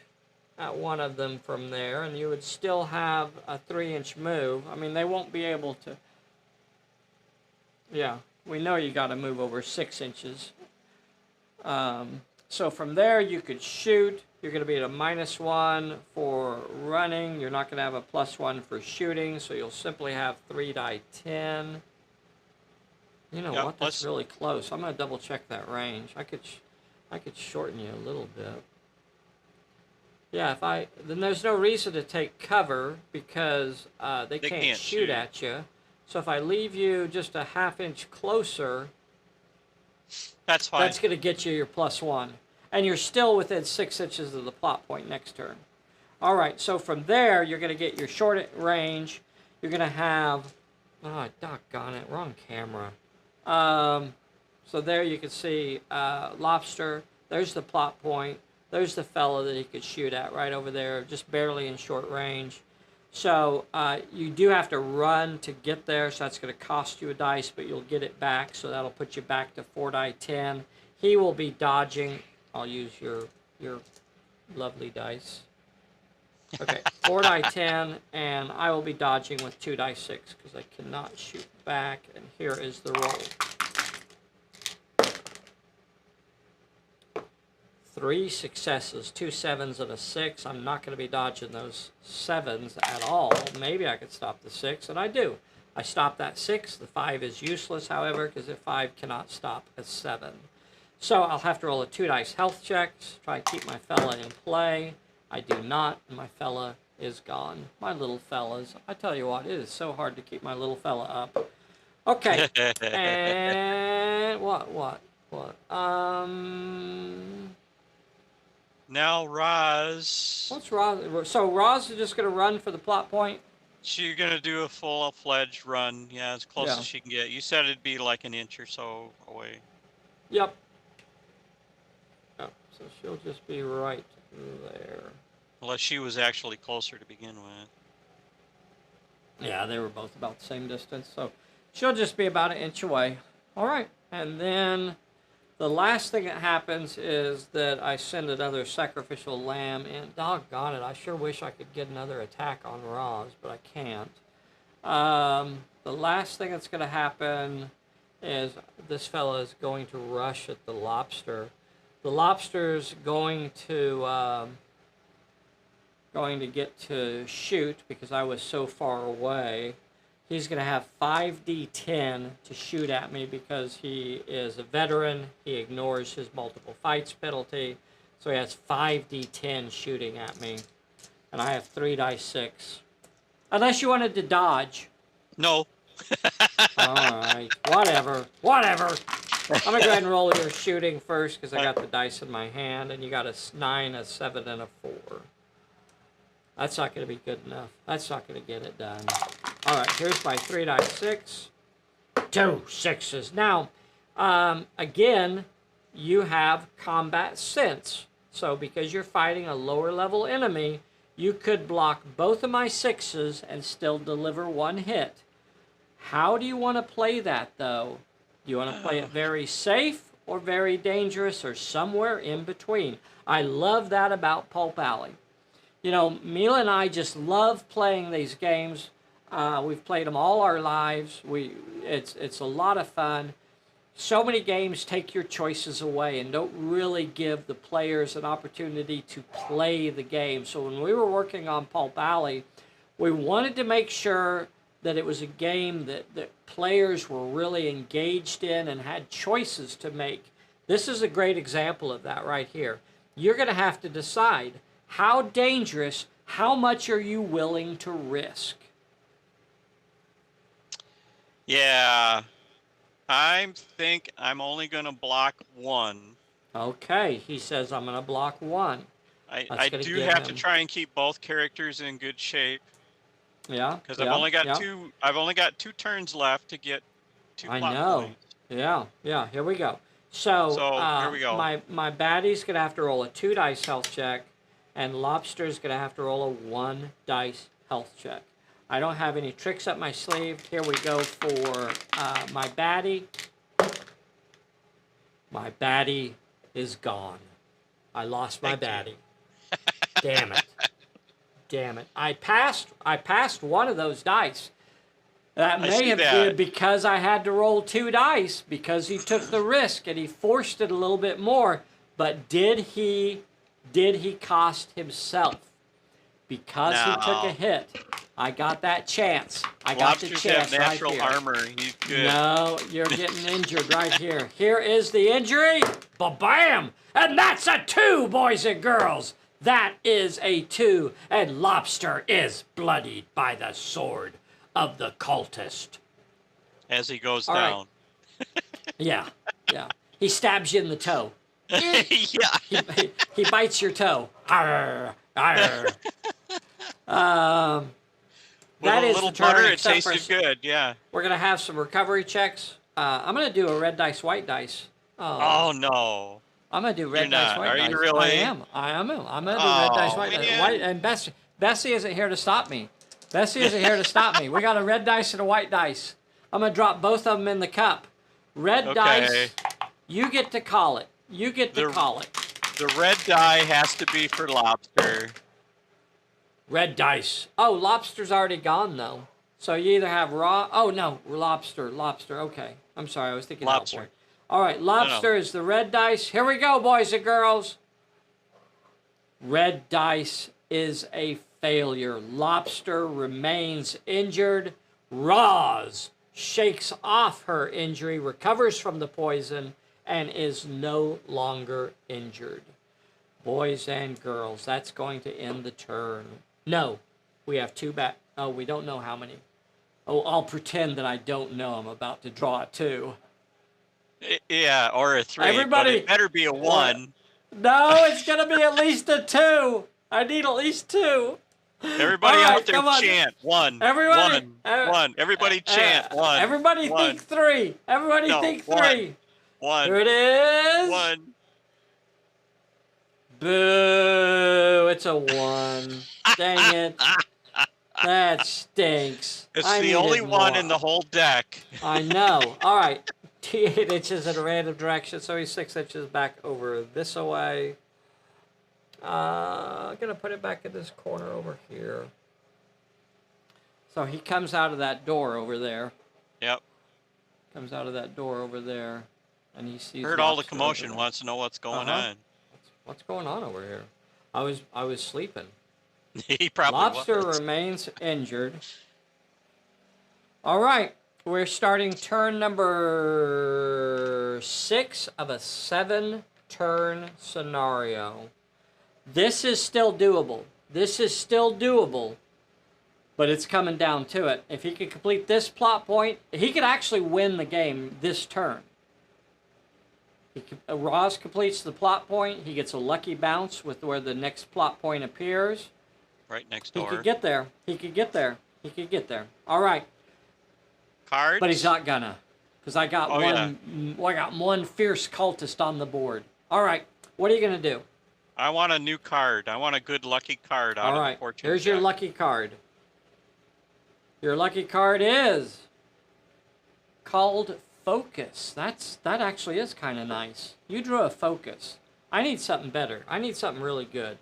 Speaker 2: at one of them from there, and you would still have a 3-inch move. I mean, they won't be able to... Yeah, we know you got to move over 6 inches. So from there, you could shoot. You're going to be at a -1 for running. You're not going to have a +1 for shooting, so you'll simply have 3 die 10. You know what? That's really close. I'm going to double check that range. I could shorten you a little bit. Yeah, then there's no reason to take cover because they can't shoot at you. So if I leave you just a 1/2 inch closer,
Speaker 1: that's fine.
Speaker 2: That's going to get you your +1. And you're still within 6 inches of the plot point next turn. All right, so from there, you're going to get your short range. You're going to have... Oh, doggone it, wrong camera. So there you can see Lobster. There's the plot point. There's the fellow that he could shoot at right over there, just barely in short range. So you do have to run to get there, so that's going to cost you a dice, but you'll get it back, so that'll put you back to 4 die 10. He will be dodging. I'll use your lovely dice. Okay, 4 die 10, and I will be dodging with 2 die 6 because I cannot shoot back, and here is the roll. 3 successes, 2 7s and a 6. I'm not going to be dodging those 7s at all. Maybe I could stop the 6, and I do. I stop that 6. The 5 is useless, however, because the 5 cannot stop a 7. So I'll have to roll a 2 dice health check to try and keep my fella in play. I do not, and my fella is gone. My little fellas. I tell you what, it is so hard to keep my little fella up. Okay. And what?
Speaker 1: Now Roz.
Speaker 2: What's Roz? So Roz is just gonna run for the plot point?
Speaker 1: She's gonna do a full-fledged run. Yeah, as close
Speaker 2: Yeah.
Speaker 1: as she can get. You said it'd be like an inch or so away.
Speaker 2: Yep. Oh, so she'll just be right there.
Speaker 1: Unless she was actually closer to begin with.
Speaker 2: Yeah, they were both about the same distance, so she'll just be about an inch away. All right, and then the last thing that happens is that I send another sacrificial lamb in. Doggone it, I sure wish I could get another attack on Roz, but I can't. The last thing that's going to happen is this fella is going to rush at the lobster. The lobster's going to get to shoot because I was so far away. He's going to have 5d10 to shoot at me because he is a veteran. He ignores his multiple fights penalty. So he has 5d10 shooting at me. And I have 3 dice 6. Unless you wanted to dodge.
Speaker 1: No.
Speaker 2: All right. Whatever. I'm going to go ahead and roll your shooting first because I got the dice in my hand. And you got a 9, a 7, and a 4. That's not going to be good enough. That's not going to get it done. All right, here's my 3 dice 6. 2 6s. Now, again, you have combat sense. So because you're fighting a lower level enemy, you could block both of my 6s and still deliver 1 hit. How do you want to play that, though? Do you want to play it very safe or very dangerous or somewhere in between? I love that about Pulp Alley. You know, Mila and I just love playing these games. We've played them all our lives. It's a lot of fun. So many games take your choices away and don't really give the players an opportunity to play the game. So when we were working on Pulp Alley, we wanted to make sure that it was a game that players were really engaged in and had choices to make. This is a great example of that right here. You're going to have to decide how dangerous, how much are you willing to risk?
Speaker 1: Yeah, I think I'm only going to block 1.
Speaker 2: Okay, he says I'm going to block 1.
Speaker 1: I do have to try and keep both characters in good shape.
Speaker 2: Yeah.
Speaker 1: Because I've only got two. I've only got 2 turns left to get 2 plot points.
Speaker 2: Yeah. Here we go. So
Speaker 1: here we go.
Speaker 2: My baddie's gonna have to roll a 2 dice health check, and Lobster's gonna have to roll a 1 dice health check. I don't have any tricks up my sleeve. Here we go for my baddie. My baddie is gone. I lost my baddie. Damn it. I passed one of those dice. That may have been because I had to roll 2 dice because he took the risk and he forced it a little bit more. But did he cost himself? Because he took a hit. I got that chance. I got the chance
Speaker 1: have natural
Speaker 2: right here.
Speaker 1: armor. He's good.
Speaker 2: No, you're getting injured right here. Here is the injury. Ba-bam! And that's a 2, boys and girls. That is a 2, and Lobster is bloodied by the sword of the cultist.
Speaker 1: As he goes down.
Speaker 2: Right. Yeah. He stabs you in the toe.
Speaker 1: Yeah.
Speaker 2: He bites your toe. Arr, arr.
Speaker 1: With
Speaker 2: that
Speaker 1: a
Speaker 2: is
Speaker 1: little
Speaker 2: the turn,
Speaker 1: butter, it
Speaker 2: except
Speaker 1: tasted good, yeah.
Speaker 2: We're going to have some recovery checks. I'm going to do a red dice, white dice.
Speaker 1: Oh, no.
Speaker 2: I'm going to do red dice, white dice.
Speaker 1: Are you really?
Speaker 2: I am. I'm going to do red dice, white dice. And Bessie isn't here to stop me. We got a red dice and a white dice. I'm going to drop both of them in the cup. Red dice, you get to call it.
Speaker 1: The red die has to be for Lobster.
Speaker 2: Red dice. Oh, Lobster's already gone, though. So you either have raw... Oh, no, Lobster. Okay. I'm sorry, I was thinking
Speaker 1: Lobster.
Speaker 2: Hellboy. All right, Lobster is the red dice. Here we go, boys and girls. Red dice is a failure. Lobster remains injured. Roz shakes off her injury, recovers from the poison, and is no longer injured. Boys and girls, that's going to end the turn. No, we have two back. Oh, we don't know how many. Oh, I'll pretend that I don't know. I'm about to draw a 2.
Speaker 1: Yeah, or a 3.
Speaker 2: Everybody,
Speaker 1: but it better be a 1.
Speaker 2: No, it's going to be at least a 2. I need at least 2.
Speaker 1: Everybody
Speaker 2: All right,
Speaker 1: out there
Speaker 2: come on.
Speaker 1: chant 1.
Speaker 2: Everybody,
Speaker 1: 1. Everybody chant 1.
Speaker 2: Everybody
Speaker 1: 1.
Speaker 2: think 3. Everybody
Speaker 1: No,
Speaker 2: think
Speaker 1: 1.
Speaker 2: 3.
Speaker 1: 1.
Speaker 2: Here it is.
Speaker 1: 1.
Speaker 2: Boo! It's a 1. Dang it. That stinks.
Speaker 1: It's the only one
Speaker 2: more.
Speaker 1: in the whole deck.
Speaker 2: I know. All right. 8 inches in a random direction, so he's 6 inches back over this way. I'm going to put it back in this corner over here. So he comes out of that door over there.
Speaker 1: Yep.
Speaker 2: Comes out of that door over there, and he sees.
Speaker 1: Heard all the commotion. Wants to know what's going on.
Speaker 2: What's going on over here? I was sleeping.
Speaker 1: He probably
Speaker 2: Lobster
Speaker 1: was.
Speaker 2: remains injured. All right, we're starting turn number 6 of a 7-turn scenario. This is still doable. But it's coming down to it. If he could complete this plot point, he could actually win the game this turn. Roz completes the plot point. He gets a lucky bounce with where the next plot point appears.
Speaker 1: Right next door.
Speaker 2: He could get there. All right.
Speaker 1: Cards?
Speaker 2: But he's not gonna. Because I got I got one fierce cultist on the board. All right. What are you going to do?
Speaker 1: I want a new card. I want a good lucky card out of the fortune
Speaker 2: Here's
Speaker 1: deck.
Speaker 2: your lucky card. Your lucky card is called Focus. That actually is kind of nice. You drew a Focus. I need something better. I need something really good.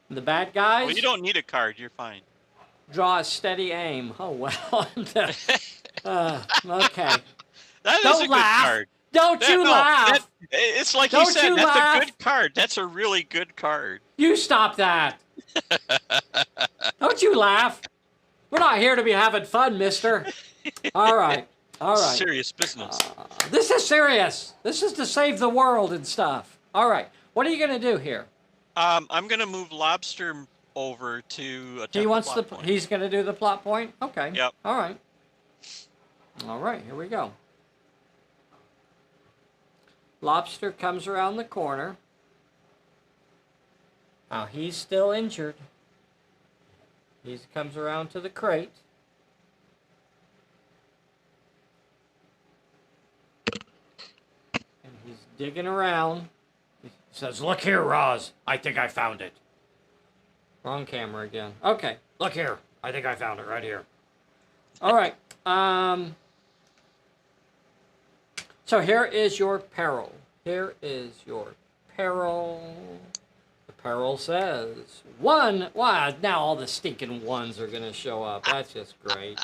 Speaker 2: The bad guys.
Speaker 1: Well, you don't need a card. You're fine.
Speaker 2: Draw a steady aim. Oh well. Okay.
Speaker 1: That is a good card.
Speaker 2: Don't you laugh.
Speaker 1: It's like you said. That's a good card. That's a really good card.
Speaker 2: You stop that. Don't you laugh. We're not here to be having fun, mister. All right.
Speaker 1: Serious business.
Speaker 2: This is serious. This is to save the world and stuff. All right. What are you going to do here?
Speaker 1: I'm going to move Lobster over to a point.
Speaker 2: He's going to do the plot point? Okay.
Speaker 1: Yep.
Speaker 2: All right. Here we go. Lobster comes around the corner. Now he's still injured. He comes around to the crate. And he's digging around. He says, "Look here, Roz. I think I found it." Wrong camera again. Okay. Look here. I think I found it right here. All right. So here is your peril. The peril says 1. Wow, now all the stinking 1s are going to show up. That's just great.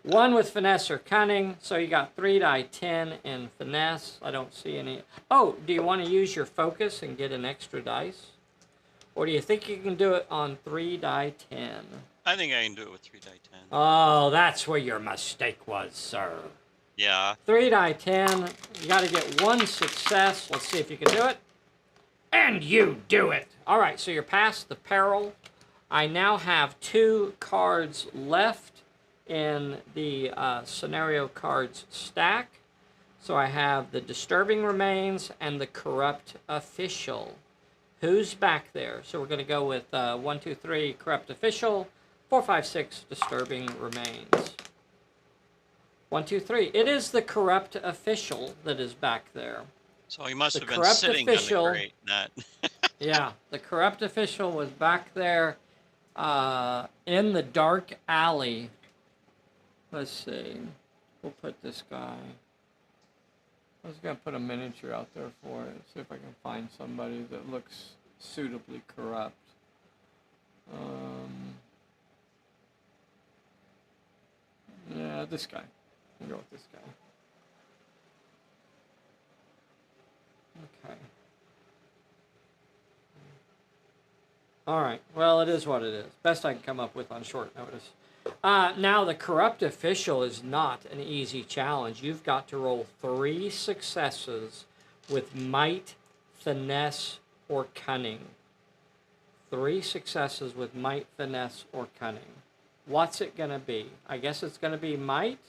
Speaker 2: 1 with finesse or cunning. So you got 3 die 10 in finesse. I don't see any. Oh, do you want to use your focus and get an extra dice? Or do you think you can do it on 3 die 10?
Speaker 1: I think I can do it with 3 die 10.
Speaker 2: Oh, that's where your mistake was, sir.
Speaker 1: Yeah.
Speaker 2: 3 die 10. You got to get 1 success. Let's see if you can do it. And you do it. All right, so you're past the peril. I now have 2 cards left in the scenario cards stack. So I have the Disturbing Remains and the Corrupt Official. Who's back there? So we're going to go with 1, 2, 3, Corrupt Official. 4, 5, 6, Disturbing Remains. 1, 2, 3. It is the Corrupt Official that is back there.
Speaker 1: So he must have been sitting on the crate, not...
Speaker 2: Yeah, the Corrupt Official was back there in the dark alley. Let's see. We'll put this guy. I was going to put a miniature out there for it. See if I can find somebody that looks suitably corrupt. Yeah, this guy. We'll go with this guy. Okay. All right. Well, it is what it is. Best I can come up with on short notice. Now, the corrupt official is not an easy challenge. You've got to roll 3 successes with might, finesse, or cunning. 3 successes with might, finesse, or cunning. What's it going to be? I guess it's going to be might.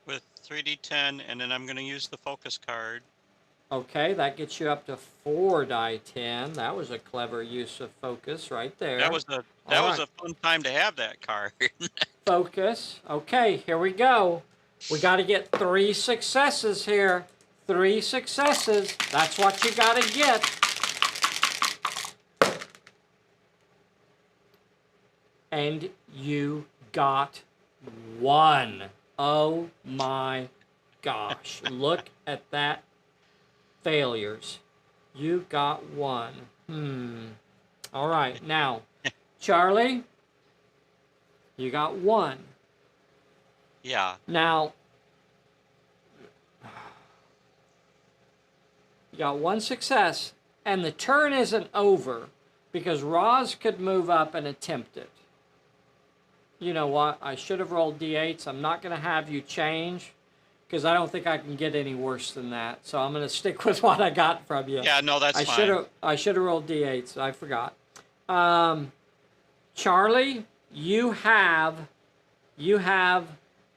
Speaker 1: With 3d10, and then I'm going to use the focus card.
Speaker 2: Okay, that gets you up to 4 die 10. That was a clever use of focus right there.
Speaker 1: That was a fun time to have that card.
Speaker 2: Focus. Okay, here we go. We got to get 3 successes here. 3 successes. That's what you got to get. And you got 1. Oh my gosh. Look at that. Failures. You got 1. All right, now, Charlie, you got 1.
Speaker 1: Yeah.
Speaker 2: Now, you got 1 success, and the turn isn't over because Roz could move up and attempt it. You know what? I should have rolled d8s. I'm not going to have you change because I don't think I can get any worse than that. So I'm going to stick with what I got from you.
Speaker 1: Yeah, no, that's fine.
Speaker 2: I should have rolled d8s. I forgot. Charlie, you have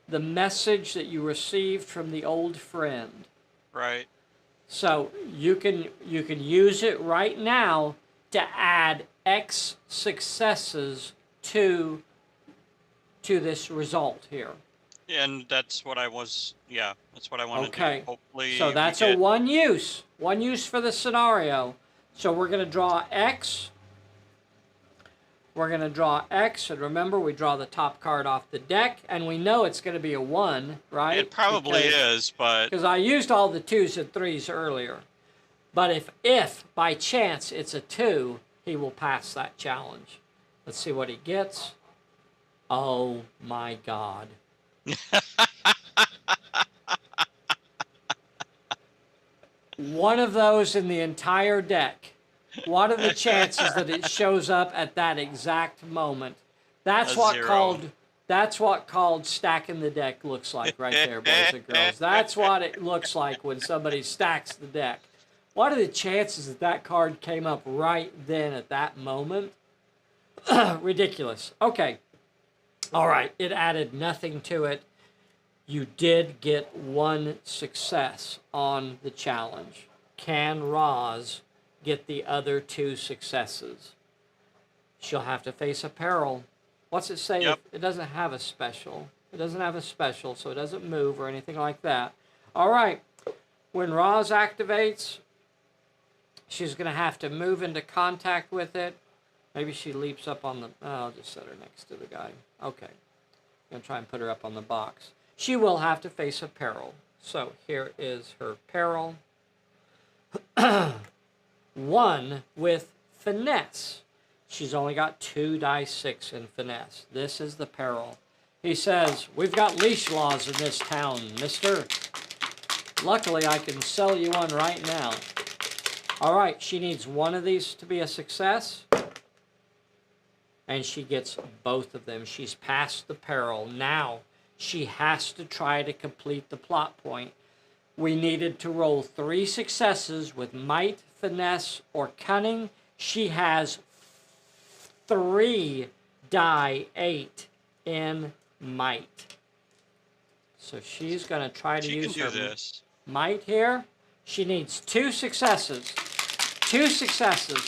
Speaker 2: the message that you received from the old friend.
Speaker 1: Right.
Speaker 2: So you can use it right now to add X successes to this result here.
Speaker 1: And that's what I was, that's what I wanted to do. Hopefully.
Speaker 2: So that's a one use for the scenario. So we're going to draw X. We're going to draw X, and remember, we draw the top card off the deck, and we know it's going to be a 1, right?
Speaker 1: It probably is, but...
Speaker 2: Because I used all the 2s and 3s earlier. But if by chance it's a 2, he will pass that challenge. Let's see what he gets. Oh, my God. One of those in the entire deck. What are the chances that it shows up at that exact moment? That's what called stacking the deck looks like right there, boys and girls. That's what it looks like when somebody stacks the deck. What are the chances that that card came up right then at that moment? Ridiculous. Okay. All right. It added nothing to it. You did get 1 success on the challenge. Can Roz get the other 2 successes? She'll have to face a peril. What's it say?
Speaker 1: Yep.
Speaker 2: It doesn't have a special. It doesn't have a special, so it doesn't move or anything like that. All right. When Roz activates, she's going to have to move into contact with it. Maybe she leaps up on the... Oh, I'll just set her next to the guy. Okay. I'm going to try and put her up on the box. She will have to face a peril. So here is her peril. 1 with finesse. She's only got 2 die 6 in finesse. This is the peril. He says, "We've got leash laws in this town, mister. Luckily, I can sell you one right now." All right, she needs 1 of these to be a success. And she gets both of them. She's past the peril. Now, she has to try to complete the plot point. We needed to roll 3 successes with might, finesse, or cunning. She has 3 die 8 in might. So she's going to try to use her might here. She needs 2 successes. 2 successes.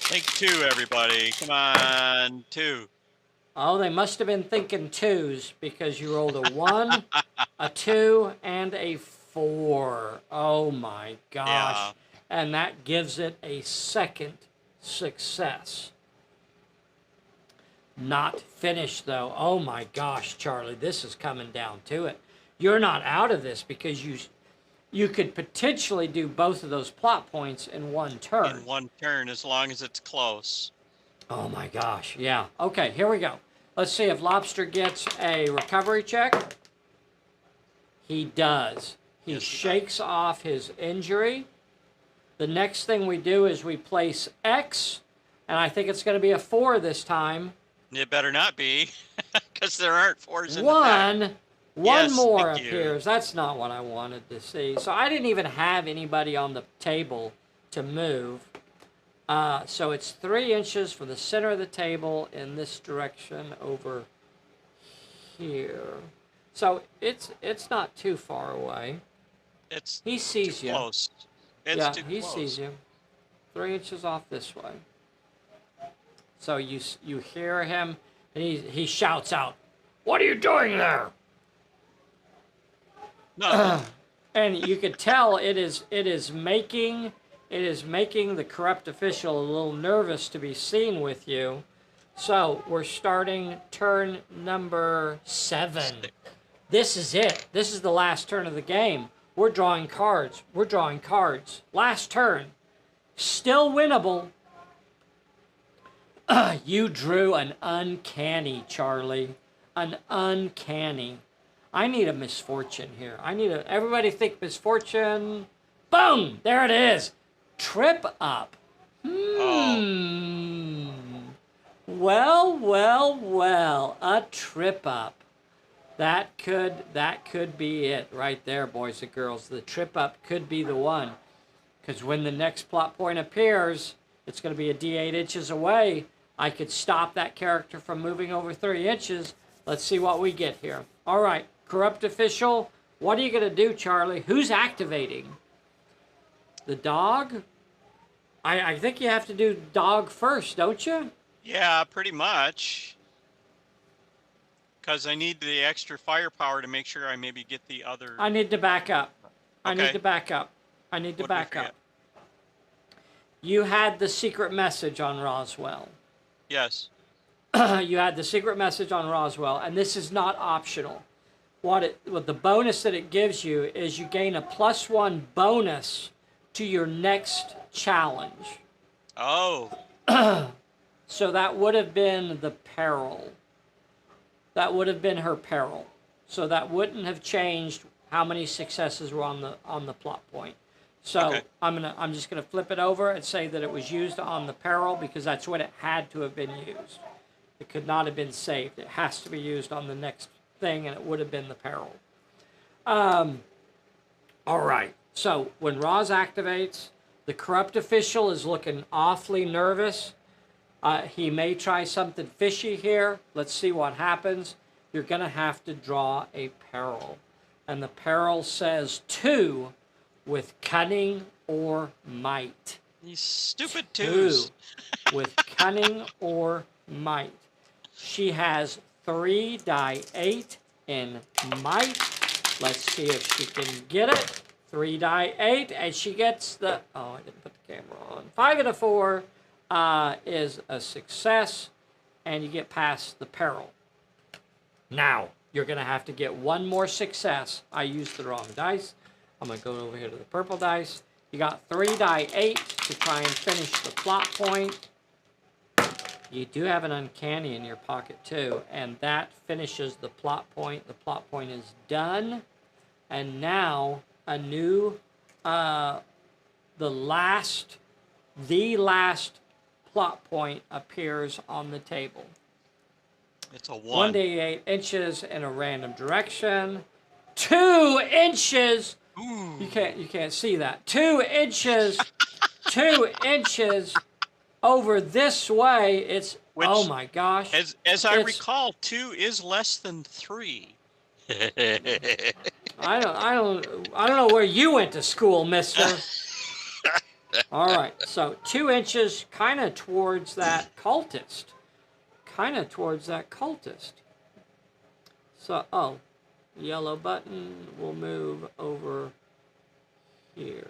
Speaker 1: Think 2, everybody. Come on, 2.
Speaker 2: Oh, they must have been thinking 2s because you rolled a 1, a 2, and a 4. Oh my gosh.
Speaker 1: Yeah.
Speaker 2: And that gives it a 2nd success. Not finished though. Oh my gosh, Charlie, this is coming down to it. You're not out of this because you could potentially do both of those plot points in 1 turn.
Speaker 1: In 1 turn, as long as it's close.
Speaker 2: Oh my gosh, yeah. Okay, here we go. Let's see if Lobster gets a recovery check. He does. He shakes off his injury. The next thing we do is we place X And I think it's going to be a 4 this time.
Speaker 1: It better not be, because there aren't 4s in the pack.
Speaker 2: One
Speaker 1: Yes,
Speaker 2: more
Speaker 1: thank you.
Speaker 2: appears. That's not what I wanted to see. So I didn't even have anybody on the table to move. So it's 3 inches from the center of the table in this direction over here. So it's not too far away.
Speaker 1: It's
Speaker 2: He
Speaker 1: too
Speaker 2: sees you.
Speaker 1: close. It's
Speaker 2: Yeah,
Speaker 1: too
Speaker 2: he
Speaker 1: close.
Speaker 2: sees you. 3 inches off this way. So you hear him, and he shouts out, "What are you doing there?"
Speaker 1: No.
Speaker 2: And you could tell it is making the corrupt official a little nervous to be seen with you. So we're starting turn number 7. This is it. This is the last turn of the game. We're drawing cards. We're drawing cards. Last turn. Still winnable. You drew an uncanny, Charlie. An uncanny. I need a misfortune here. Everybody think misfortune. Boom! There it is. Trip up.
Speaker 1: Oh.
Speaker 2: Well. A trip up. That could be it right there, boys and girls. The trip up could be the one. Because when the next plot point appears, it's going to be a D8 inches away. I could stop that character from moving over 3 inches. Let's see what we get here. All right, corrupt official. What are you going to do, Charlie? Who's activating? The dog? I think you have to do dog first, don't you?
Speaker 1: Yeah, pretty much. Because I need the extra firepower to make sure I maybe get the other...
Speaker 2: I need to back up. I
Speaker 1: Okay.
Speaker 2: need to back up. I need to
Speaker 1: What did we
Speaker 2: back up.
Speaker 1: forget?
Speaker 2: You had the secret message on Roswell.
Speaker 1: Yes.
Speaker 2: You had the secret message on Roswell, and this is not optional. What the bonus that it gives you is you gain a +1 bonus to your next challenge.
Speaker 1: Oh.
Speaker 2: So that would have been the peril. That would have been her peril. So that wouldn't have changed how many successes were on the plot point. So
Speaker 1: Okay.
Speaker 2: I'm just gonna flip it over and say that it was used on the peril because that's what it had to have been used. It could not have been saved. It has to be used on the next thing, and it would have been the peril. All right. So when Roz activates, the corrupt official is looking awfully nervous. He may try something fishy here. Let's see what happens. You're going to have to draw a peril. And the peril says 2 with cunning or might.
Speaker 1: These stupid
Speaker 2: 2
Speaker 1: twos.
Speaker 2: with cunning or might. She has 3 die 8 in might. Let's see if she can get it. 3 die 8, and she gets the... Oh, I didn't put the camera on. 5 and a 4 is a success, and you get past the peril. Now, you're going to have to get one more success. I used the wrong dice. I'm going to go over here to the purple dice. You got 3 die 8 to try and finish the plot point. You do have an uncanny in your pocket too, and that finishes the plot point. The plot point is done, and now a new, the last plot point appears on the table.
Speaker 1: It's a 1.
Speaker 2: 1d8 inches in a random direction. 2 inches.
Speaker 1: Ooh.
Speaker 2: You can't see that. 2 inches. 2 inches. Over this way, oh my gosh.
Speaker 1: As I recall, 2 is less than 3.
Speaker 2: I don't know where you went to school, mister. All right, so 2 inches kind of towards that cultist. So, yellow button will move over here.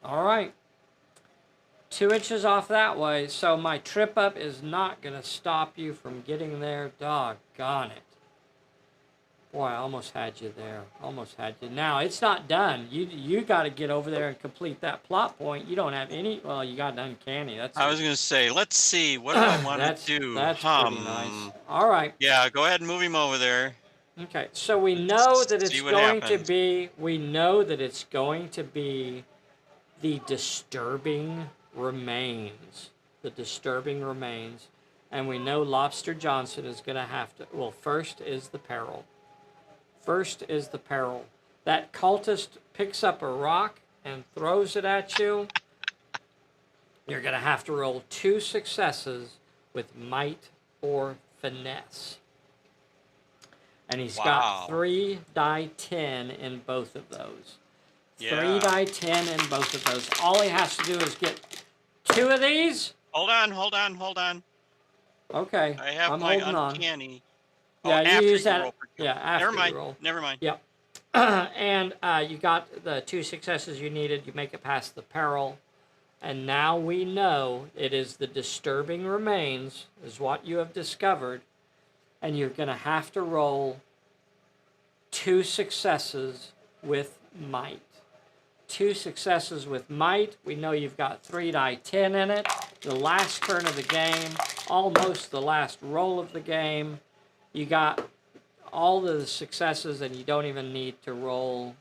Speaker 2: All right. 2 inches off that way, so my trip up is not going to stop you from getting there. Doggone it. Boy, I almost had you there. Almost had you. Now, it's not done. You got to get over there and complete that plot point. You don't have any... Well, you got an uncanny.
Speaker 1: I was going to say, let's see. What do I want to do?
Speaker 2: That's pretty nice. All right.
Speaker 1: Yeah, go ahead and move him over there.
Speaker 2: Okay, so we know that it's
Speaker 1: See what
Speaker 2: going to
Speaker 1: happens.
Speaker 2: be... We know that it's going to be the disturbing remains. The disturbing remains. And we know Lobster Johnson is going to have to. Well, first is the peril. First is the peril. That cultist picks up a rock and throws it at you. You're going to have to roll 2 successes with might or finesse. And he's got 3 die 10 in both of those.
Speaker 1: Yeah.
Speaker 2: 3 die 10 in both of those. All he has to do is get 2 of these.
Speaker 1: Hold on.
Speaker 2: Okay.
Speaker 1: I have
Speaker 2: I'm
Speaker 1: my
Speaker 2: holding
Speaker 1: uncanny.
Speaker 2: On. Yeah,
Speaker 1: after
Speaker 2: you use that.
Speaker 1: roll.
Speaker 2: Yeah, after you roll.
Speaker 1: Never mind.
Speaker 2: Yep. And you got the 2 successes you needed. You make it past the peril. And now we know it is the disturbing remains is what you have discovered. And you're going to have to roll 2 successes with might. 2 successes with might. We know you've got 3 die 10 in it. The last turn of the game, almost the last roll of the game. You got all the successes, and you don't even need to roll.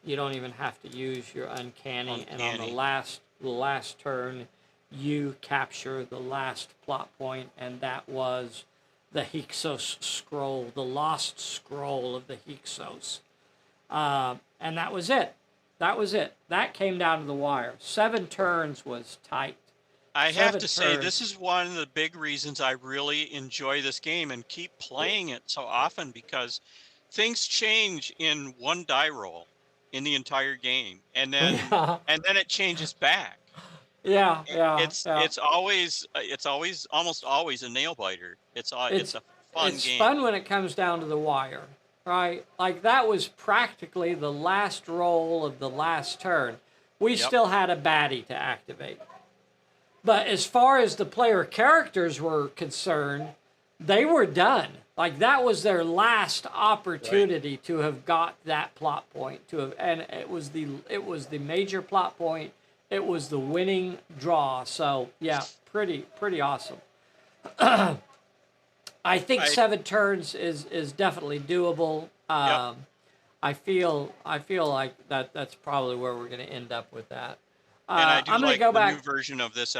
Speaker 2: You don't even have to use your uncanny. And on the last turn, you capture the last plot point, and that was the Hyksos scroll, the lost scroll of the Hyksos. And that was it. That came down to the wire. 7 turns was tight.
Speaker 1: I have to say, this is one of the big reasons I really enjoy this game and keep playing it so often, because things change in 1 die roll in the entire game, and then it changes back.
Speaker 2: Yeah.
Speaker 1: It's always almost always a nail biter. It's a fun game.
Speaker 2: It's fun when it comes down to the wire, right? Like that was practically the last roll of the last turn. We still had a baddie to activate. But as far as the player characters were concerned, they were done. Like that was their last opportunity to have got that plot point, and it was the major plot point. It was the winning draw. So yeah, pretty awesome. I think 7 turns is definitely doable. I feel like that's probably where we're going to end up with that.
Speaker 1: And I do like the new version of this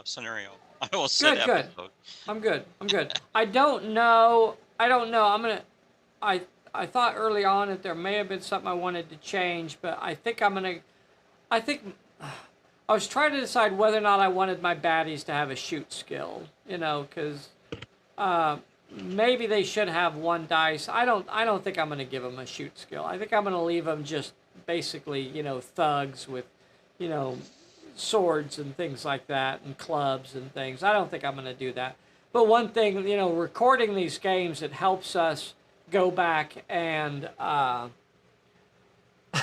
Speaker 1: scenario. I will say episode.
Speaker 2: I'm good. I don't know. I thought early on that there may have been something I wanted to change, but I think I was trying to decide whether or not I wanted my baddies to have a shoot skill, because maybe they should have 1 dice. I don't think I'm going to give them a shoot skill. I think I'm going to leave them just basically, thugs with, swords and things like that, and clubs and things. I don't think I'm going to do that. But one thing, recording these games, it helps us go back and,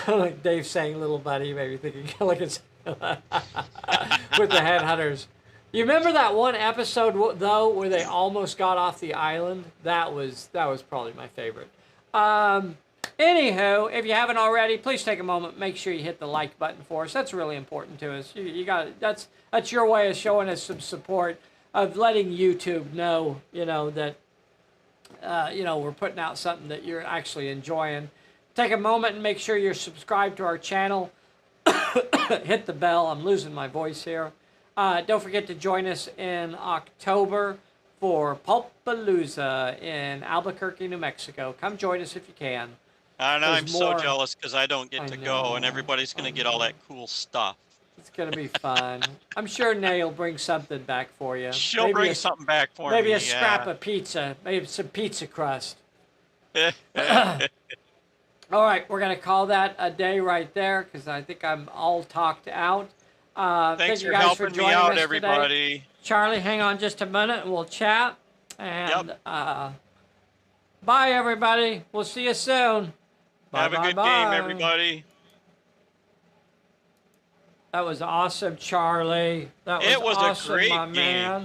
Speaker 2: like Dave saying, little buddy, maybe thinking, like it's with the headhunters. You remember that one episode, though, where they almost got off the island? That was probably my favorite. Anywho, if you haven't already, please take a moment. Make sure you hit the like button for us. That's really important to us. You got that's your way of showing us some support, of letting YouTube know, that we're putting out something that you're actually enjoying. Take a moment and make sure you're subscribed to our channel. Hit the bell. I'm losing my voice here. Don't forget to join us in October for Pulp Palooza in Albuquerque, New Mexico. Come join us if you can.
Speaker 1: And I'm so jealous because I don't get to go, and everybody's going to get all that cool stuff.
Speaker 2: It's going to be fun. I'm sure Nay will bring something back for you.
Speaker 1: She'll bring something back for me.
Speaker 2: Maybe a scrap of pizza. Maybe some pizza crust. All right, we're going to call that a day right there because I think I'm all talked out.
Speaker 1: Thanks for helping me out, everybody.
Speaker 2: Today. Charlie, hang on just a minute and we'll chat. And bye, everybody. We'll see you soon.
Speaker 1: Have a good game, everybody.
Speaker 2: That was awesome, Charlie. That was
Speaker 1: a
Speaker 2: awesome,
Speaker 1: great
Speaker 2: my
Speaker 1: game.
Speaker 2: man.